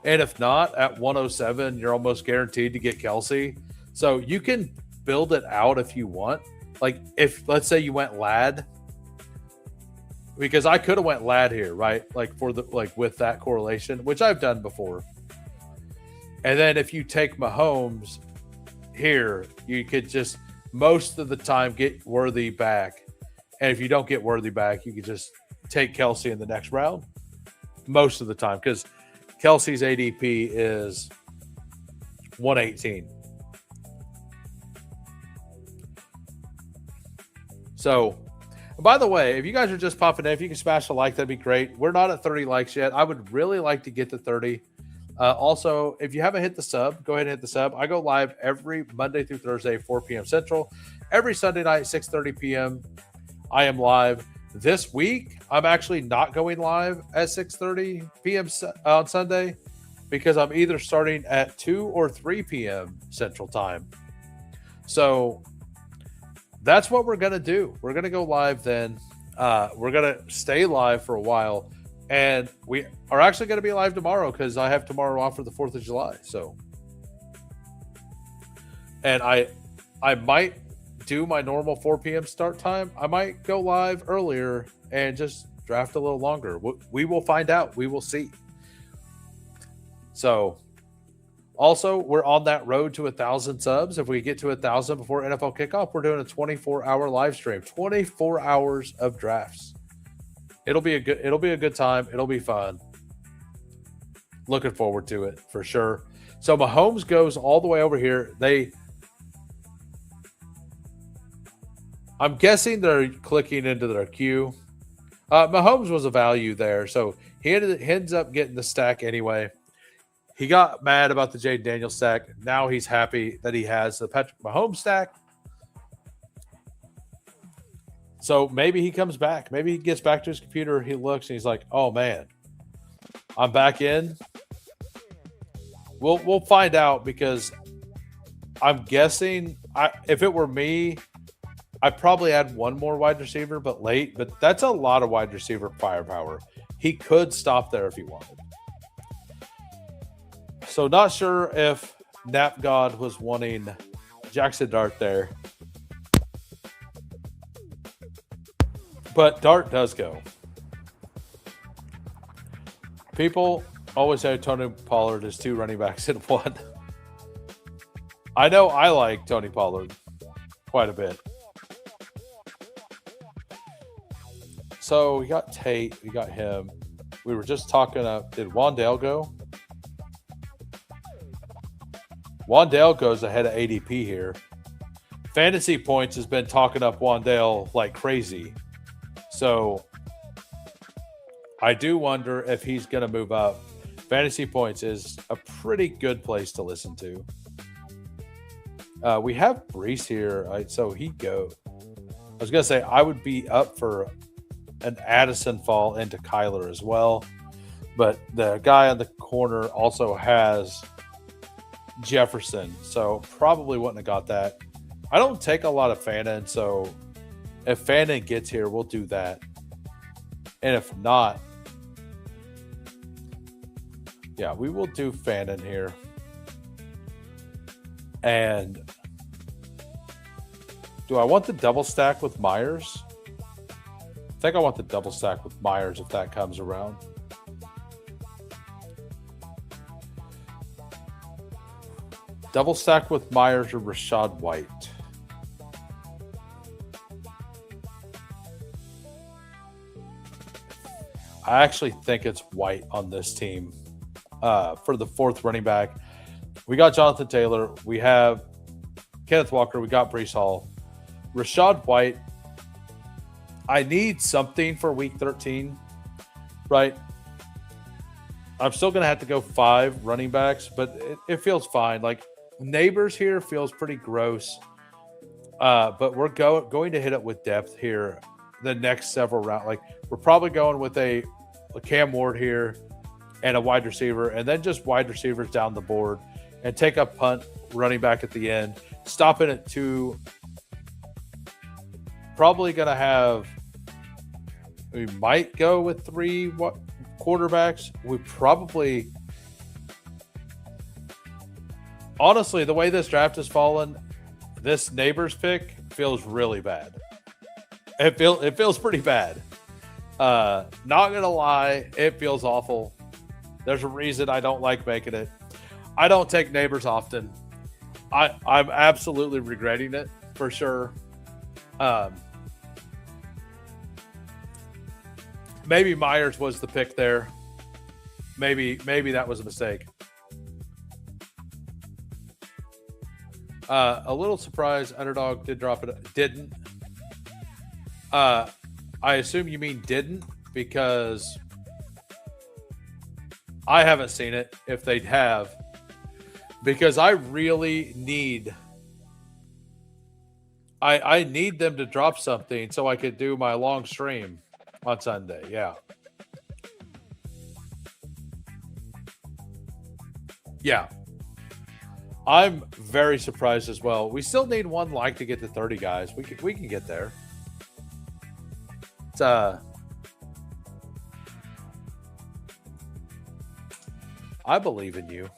And if not, at 107, you're almost guaranteed to get Kelsey. So you can build it out if you want. Like if, let's say you went Lad, because I could have went Lad here, right? Like with that correlation, which I've done before. And then if you take Mahomes here, you could just most of the time get Worthy back. And if you don't get Worthy back, you could just take Kelsey in the next round most of the time, because Kelsey's ADP is 118. So, by the way, if you guys are just popping in, if you can smash a like, that'd be great. We're not at 30 likes yet. I would really like to get to 30. Also, if you haven't hit the sub, go ahead and hit the sub. I go live every Monday through Thursday, 4 p.m. Central. Every Sunday night, 6:30 p.m. I am live. This week, I'm actually not going live at 6:30 p.m. on Sunday because I'm either starting at 2 or 3 p.m. Central Time. So that's what we're going to do. We're going to go live then. We're going to stay live for a while. And we are actually going to be live tomorrow because I have tomorrow off for the 4th of July. So, and I might do my normal 4 p.m. start time. I might go live earlier and just draft a little longer. We will find out. We will see. So, also, we're on that road to 1,000 subs. If we get to 1,000 before NFL kickoff, we're doing a 24-hour live stream. 24 hours of drafts. It'll be a good time. It'll be fun. Looking forward to it for sure. So Mahomes goes all the way over here. I'm guessing they're clicking into their queue. Mahomes was a value there, so he ends up getting the stack anyway. He got mad about the Jaden Daniels stack. Now he's happy that he has the Patrick Mahomes stack. So maybe he comes back. Maybe he gets back to his computer. He looks and he's like, "Oh man, I'm back in." We'll find out, because I'm guessing if it were me, I'd probably add one more wide receiver, but late. But that's a lot of wide receiver firepower. He could stop there if he wanted. So not sure if Nap God was wanting Jackson Dart there. But Dart does go. People always say Tony Pollard is 2 running backs in 1. I know I like Tony Pollard quite a bit. So we got Tate, we got him. We were just talking did Wandale go? Wandale goes ahead of ADP here. Fantasy Points has been talking up Wandale like crazy. So I do wonder if he's going to move up. Fantasy Points is a pretty good place to listen to. We have Brees here, so he go. I was going to say I would be up for an Addison fall into Kyler as well. But the guy on the corner also has Jefferson, so probably wouldn't have got that. I don't take a lot of Fannin, so if Fannin gets here, we'll do that. And if not, yeah, we will do Fannin here. And do I want the double stack with Myers? I think I want the double stack with Myers if that comes around. Double stack with Myers or Rachaad White. I actually think it's White on this team for the 4th running back. We got Jonathan Taylor. We have Kenneth Walker. We got Breece Hall. Rachaad White. I need something for week 13, right? I'm still going to have to go 5 running backs, but it feels fine. Like Neighbors here feels pretty gross, but we're going to hit it with depth here the next several rounds. Like we're probably going with a Cam Ward here and a wide receiver, and then just wide receivers down the board and take a punt running back at the end, stopping at 2. Probably going to have, we might go with 3 quarterbacks. We probably, honestly, the way this draft has fallen, this Neighbors pick feels really bad. It feels pretty bad. Not gonna lie, it feels awful. There's a reason I don't like making it. I don't take Neighbors often. I'm absolutely regretting it for sure. Maybe Myers was the pick there. Maybe that was a mistake. A little surprised Underdog did drop it. Didn't. I assume you mean didn't because I haven't seen it if they'd have. Because I really need I need them to drop something so I could do my long stream on Sunday. Yeah. Yeah. I'm very surprised as well. We still need one like to get to 30 guys. We can get there. It's I believe in you.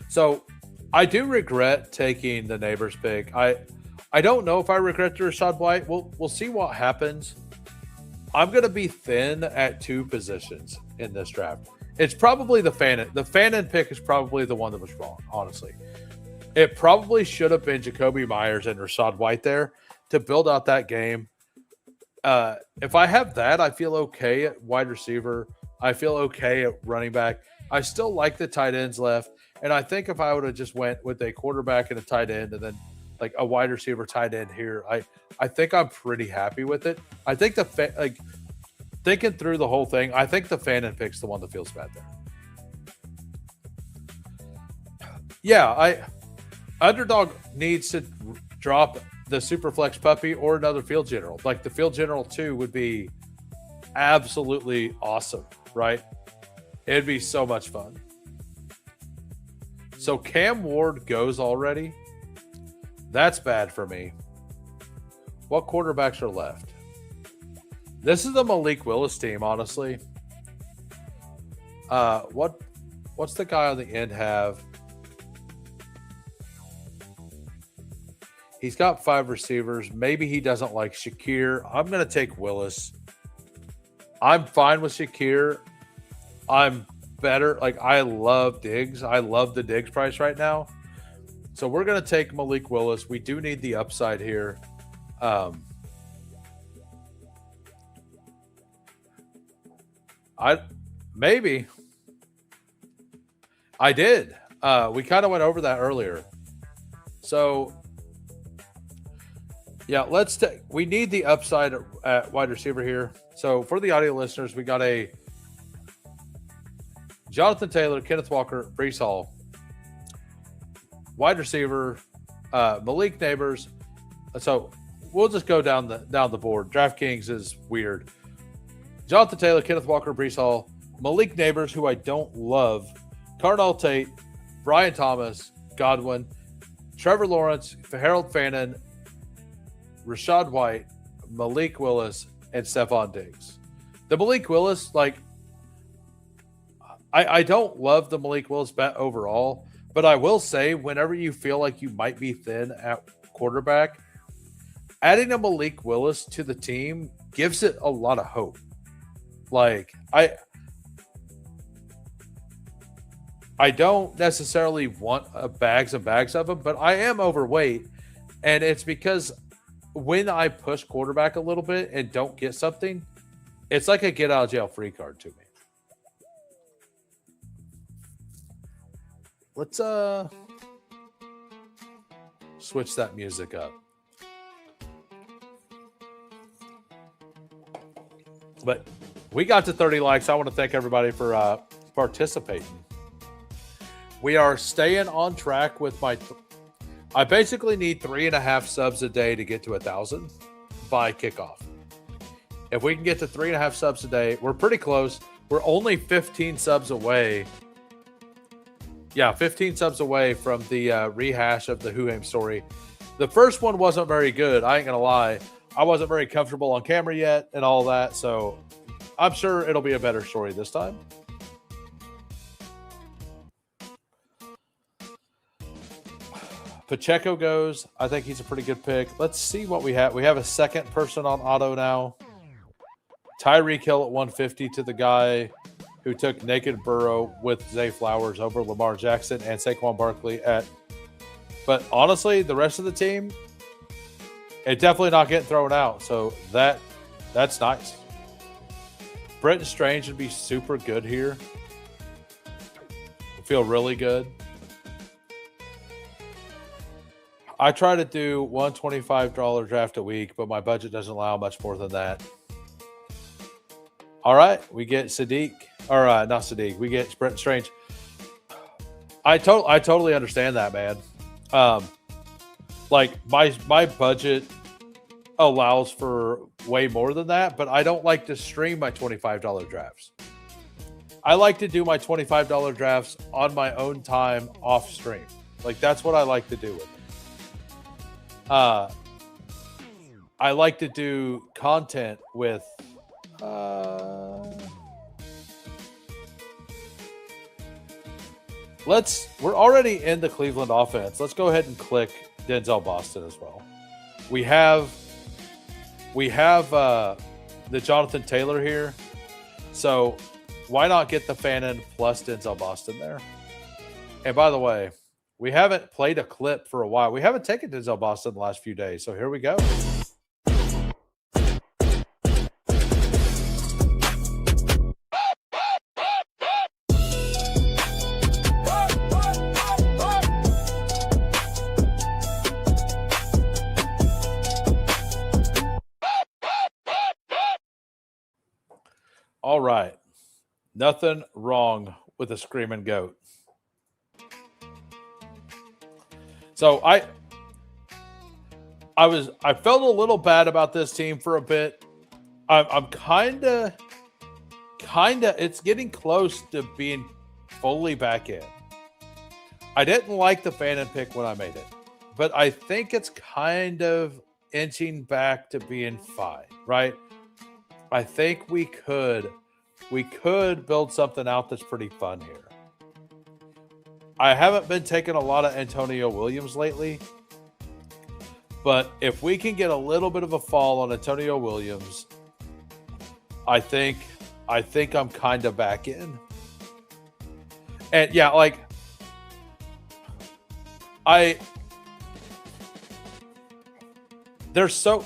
So I do regret taking the Neighbors pick. I don't know if I regret the Rachaad White. We'll see what happens. I'm going to be thin at 2 positions in this draft. It's probably the Fannin. The Fannin pick is probably the one that was wrong, honestly. It probably should have been Jacoby Myers and Rachaad White there to build out that game. If I have that, I feel okay at wide receiver. I feel okay at running back. I still like the tight ends left. And I think if I would have just went with a quarterback and a tight end and then like a wide receiver tight end here, I think I'm pretty happy with it. I think thinking through the whole thing, I think the Fannin pick's the one that feels bad there. Yeah, Underdog needs to drop the Superflex Puppy or another Field General. Like the Field General 2 would be absolutely awesome, right? It'd be so much fun. So Cam Ward goes already. That's bad for me. What quarterbacks are left? This is the Malik Willis team, honestly. What's the guy on the end have? He's got 5 receivers. Maybe he doesn't like Shakir. I'm going to take Willis. I'm fine with Shakir. I'm better. Like, I love Diggs. I love the Diggs price right now. So we're going to take Malik Willis. We do need the upside here. Maybe. I did. We kind of went over that earlier. So, yeah, we need the upside at wide receiver here. So for the audio listeners, we got a Jonathan Taylor, Kenneth Walker, Breece Hall, wide receiver, Malik Neighbors. So we'll just go down the board. DraftKings is weird. Jonathan Taylor, Kenneth Walker, Breece Hall, Malik Neighbors, who I don't love, Carnell Tate, Brian Thomas, Godwin, Trevor Lawrence, Harold Fannin, Rashad White, Malik Willis, and Stephon Diggs. The Malik Willis, like, I don't love the Malik Willis bet overall, but I will say whenever you feel like you might be thin at quarterback, adding a Malik Willis to the team gives it a lot of hope. Like, I don't necessarily want bags and bags of them, but I am overweight. And it's because when I push quarterback a little bit and don't get something, it's like a get out of jail free card to me. Let's switch that music up. But we got to 30 likes. I want to thank everybody for participating. We are staying on track with I basically need 3.5 subs a day to get to 1,000 by kickoff. If we can get to 3.5 subs a day, we're pretty close. We're only 15 subs away. Yeah, 15 subs away from the rehash of the Who Aim story. The first one wasn't very good. I ain't going to lie. I wasn't very comfortable on camera yet and all that. So I'm sure it'll be a better story this time. Pacheco goes. I think he's a pretty good pick. Let's see what we have. We have a second person on auto now. Tyreek Hill at 150 to the guy who took Naked Burrow with Zay Flowers over Lamar Jackson and Saquon Barkley at. But honestly, the rest of the team, it's definitely not getting thrown out. So that's nice. Brenton Strange would be super good here. I feel really good. I try to do $125 draft a week, but my budget doesn't allow much more than that. All right, we get Sadiq, or not Sadiq. We get Brenton Strange. I totally understand that, man. Like my budget allows for way more than that, but I don't like to stream my $25 drafts. I like to do my $25 drafts on my own time off stream. Like, that's what I like to do with it. I like to do content with we're already in the Cleveland offense. Let's go ahead and click Denzel Boston as well. We have the Jonathan Taylor here. So why not get the Fannin plus Denzel Boston there? And by the way, we haven't played a clip for a while. We haven't taken Denzel Boston the last few days. So here we go. All right. Nothing wrong with a screaming goat. So I felt a little bad about this team for a bit. I'm kind of it's getting close to being fully back in. I didn't like the Fannin pick when I made it, but I think it's kind of inching back to being fine, right? I think we could build something out that's pretty fun here. I haven't been taking a lot of Antonio Williams lately. But if we can get a little bit of a fall on Antonio Williams, I think I'm kind of back in. And yeah, like there's so,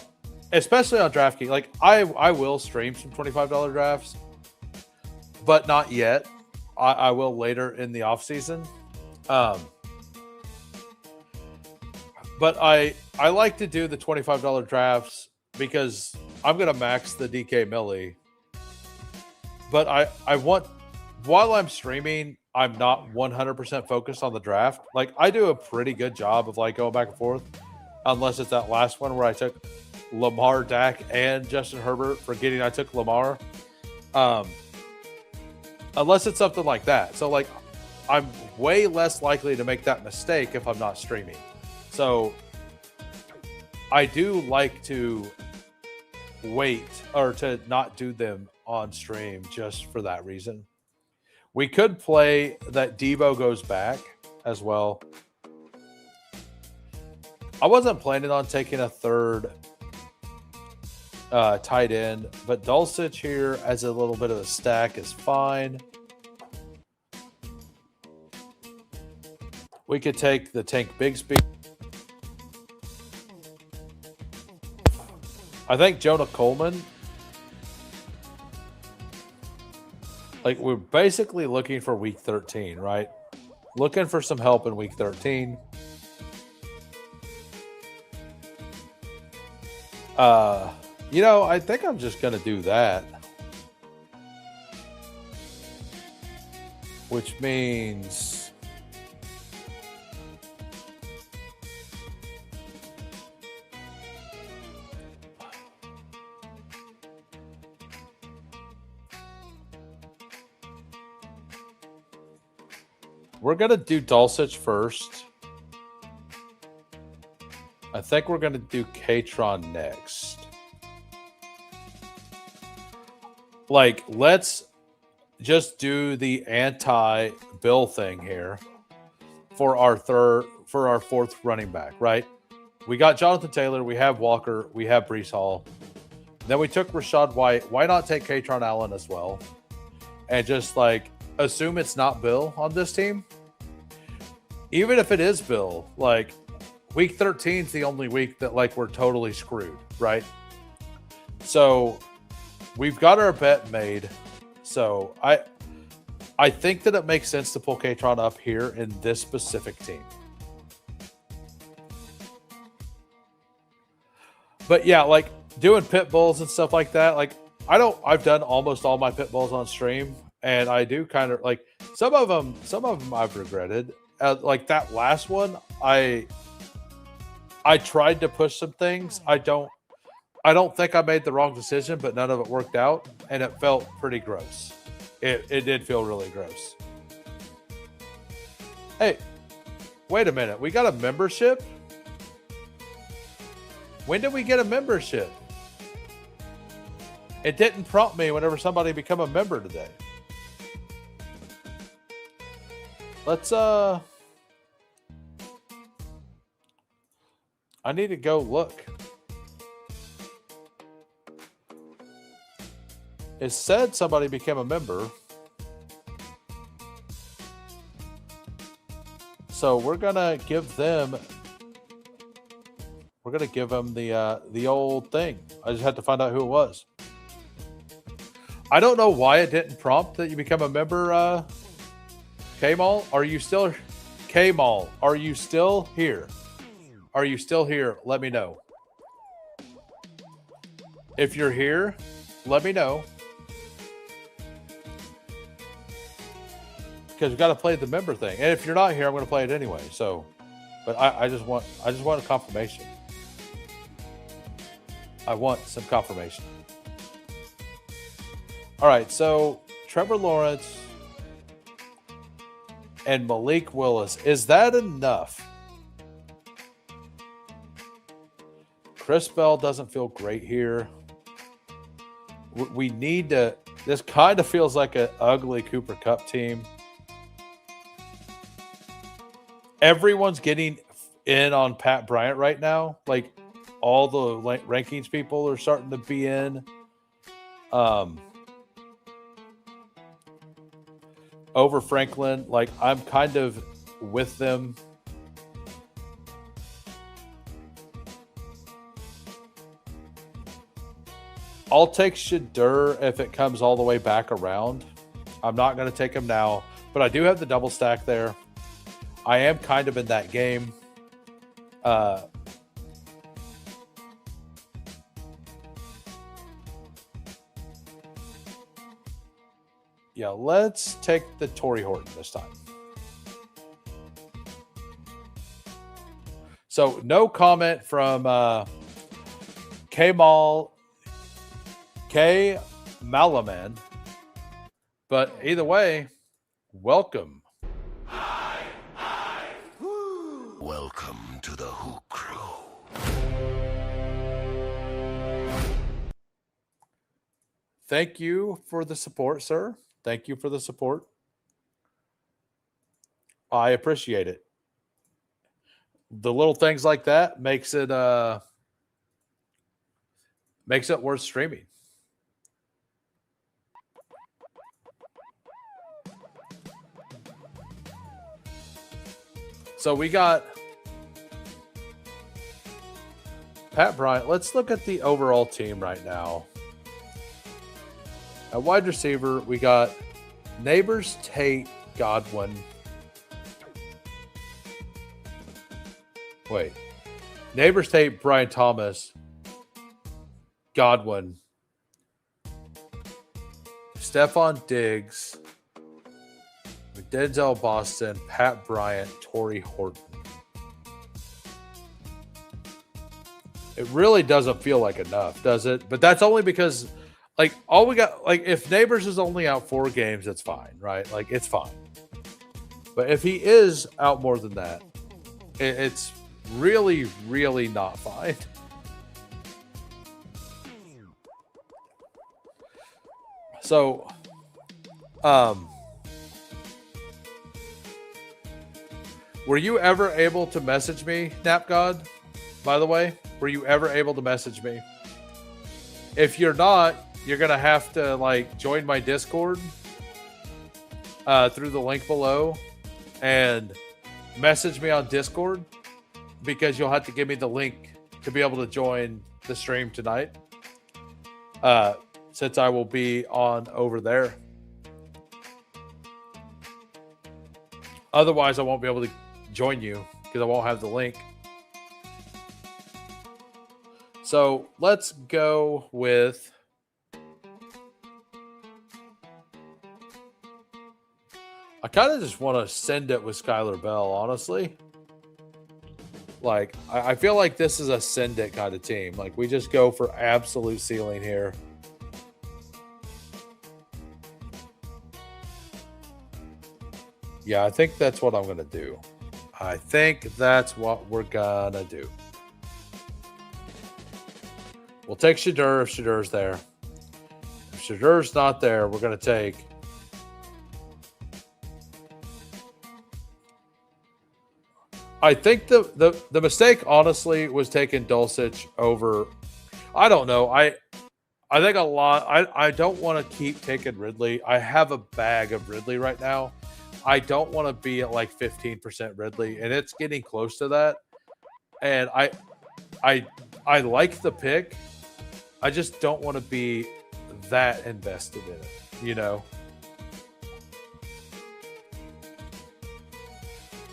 especially on DraftKings, like I will stream some $25 drafts, but not yet. I will later in the off season. But I like to do the $25 drafts because I'm going to max the DK Millie. But I want, while I'm streaming, I'm not 100% focused on the draft. Like I do a pretty good job of like going back and forth, unless it's that last one where I took Lamar, Dak, and Justin Herbert, forgetting I took Lamar. Unless it's something like that. So like I'm way less likely to make that mistake if I'm not streaming. So I do like to wait or to not do them on stream just for that reason. We could play that Debo goes back as well. I wasn't planning on taking a third tight end, but Dulcich here as a little bit of a stack is fine. We could take the Tank Bigsby. I think Jonah Coleman. Like we're basically looking for week 13, right? Looking for some help in week 13. You know, I think I'm just going to do that. Which means we're going to do Dulcich first. I think we're going to do Katron next. Like, let's just do the anti-Bill thing here for our fourth running back, right? We got Jonathan Taylor, we have Walker, we have Breece Hall. Then we took Rashad White. Why not take Katron Allen as well? And just like assume it's not Bill on this team. Even if it is Bill, like week 13 is the only week that like we're totally screwed, right? So we've got our bet made. So I think that it makes sense to pull Katron up here in this specific team. But yeah, like doing pit bulls and stuff like that, like I've done almost all my pit bulls on stream, and I do kind of like some of them I've regretted. Like that last one, I tried to push some things. I don't think I made the wrong decision, but none of it worked out, and it felt pretty gross. It did feel really gross. Hey, wait a minute. We got a membership? When did we get a membership? It didn't prompt me whenever somebody become a member today. Let's I need to go look. It said somebody became a member. So we're gonna give them the old thing. I just had to find out who it was. I don't know why it didn't prompt that you become a member. K-Mall, are you still K-Mall? Are you still here? Are you still here? Let me know. If you're here, let me know. Because we've got to play the member thing. And if you're not here, I'm going to play it anyway. So, but I just want a confirmation. I want some confirmation. All right, so Trevor Lawrence and Malik Willis. Is that enough? Chris Bell doesn't feel great here. We need to. This kind of feels like an ugly Cooper Kupp team. Everyone's getting in on Pat Bryant right now. Like all the rankings people are starting to be in. Over Franklin, like I'm kind of with them. I'll take Shadur if it comes all the way back around. I'm not going to take him now, but I do have the double stack there. I am kind of in that game. Yeah, let's take the Torrey Horton this time. So no comment from K Malaman. But either way, welcome. Welcome to the Who Crew. Thank you for the support, sir. Thank you for the support. I appreciate it. The little things like that makes it worth streaming. So we got Pat Bryant. Let's look at the overall team right now. At wide receiver, we got Neighbors, Tate, Godwin. Wait. Neighbors, Tate, Brian Thomas, Godwin, Stephon Diggs, Denzel Boston, Pat Bryant, Torrey Horton. It really doesn't feel like enough, does it? But that's only because, like, all we got, like, if Neighbors is only out 4 games, that's fine, right? Like, it's fine. But if he is out more than that, it's really, really not fine. So, were you ever able to message me, NapGod? By the way, were you ever able to message me? If you're not, you're going to have to, like, join my Discord through the link below and message me on Discord, because you'll have to give me the link to be able to join the stream tonight, since I will be on over there. Otherwise, I won't be able to join you because I won't have the link. So let's go with I kind of just want to send it with Skylar Bell, honestly. Like, I feel like this is a send it kind of team. Like, we just go for absolute ceiling here. Yeah, I think that's what I'm going to do. I think that's what we're going to do. We'll take Shadur if Shadur's there. If Shadur's not there, we're going to take I think the mistake, honestly, was taking Dulcich over. I don't know. I think a lot. I don't want to keep taking Ridley. I have a bag of Ridley right now. I don't want to be at like 15% Ridley, and it's getting close to that. And I like the pick. I just don't want to be that invested in it, you know?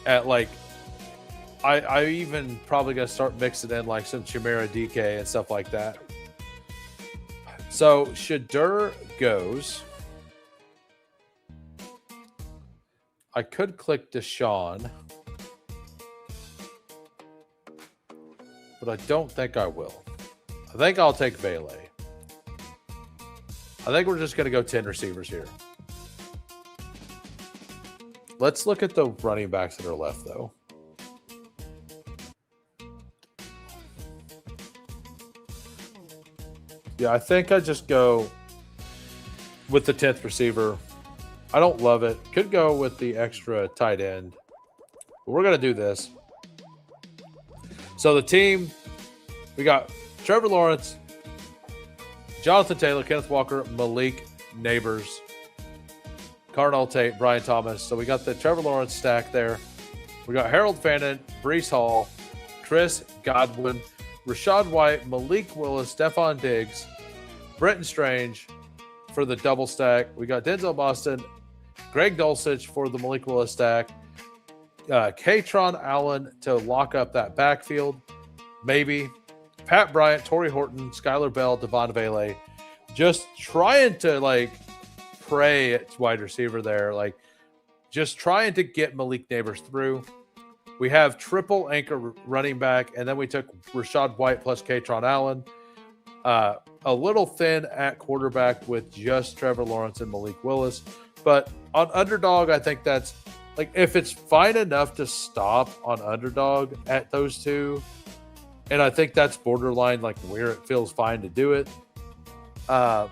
At like, I even probably going to start mixing in like some Chimera DK and stuff like that. So Shadur goes. I could click Deshaun, but I don't think I will. I think I'll take Vele. I think we're just going to go 10 receivers here. Let's look at the running backs that are left, though. Yeah, I think I just go with the 10th receiver. I don't love it. Could go with the extra tight end. But we're going to do this. So the team We got Trevor Lawrence, Jonathan Taylor, Kenneth Walker, Malik Neighbors, Carnell Tate, Brian Thomas. So we got the Trevor Lawrence stack there. We got Harold Fannin, Brees Hall, Chris Godwin, Rashad White, Malik Willis, Stephon Diggs, Brenton Strange for the double stack. We got Denzel Boston, Greg Dulcich for the Malik Willis stack, Katron Allen to lock up that backfield, maybe. Pat Bryant, Torrey Horton, Skylar Bell, Devon Vele. Just trying to, like, pray at wide receiver there. Like, just trying to get Malik Neighbors through. We have triple anchor running back, and then we took Rashad White plus Katron Allen. A little thin at quarterback with just Trevor Lawrence and Malik Willis. But on Underdog, I think that's, like, if it's fine enough to stop on Underdog at those two, and I think that's borderline, like, where it feels fine to do it. But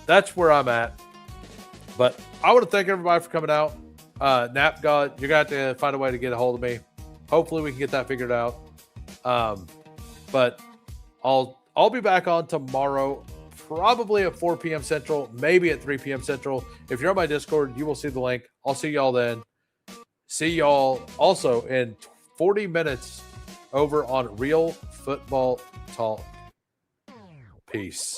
that's where I'm at. But I want to thank everybody for coming out. Nap God, you're going to have to find a way to get a hold of me. Hopefully we can get that figured out. But I'll be back on tomorrow, probably at 4 p.m. Central, maybe at 3 p.m. Central. If you're on my Discord, you will see the link. I'll see y'all then. See y'all also in 40 minutes over on Real Football Talk. Peace.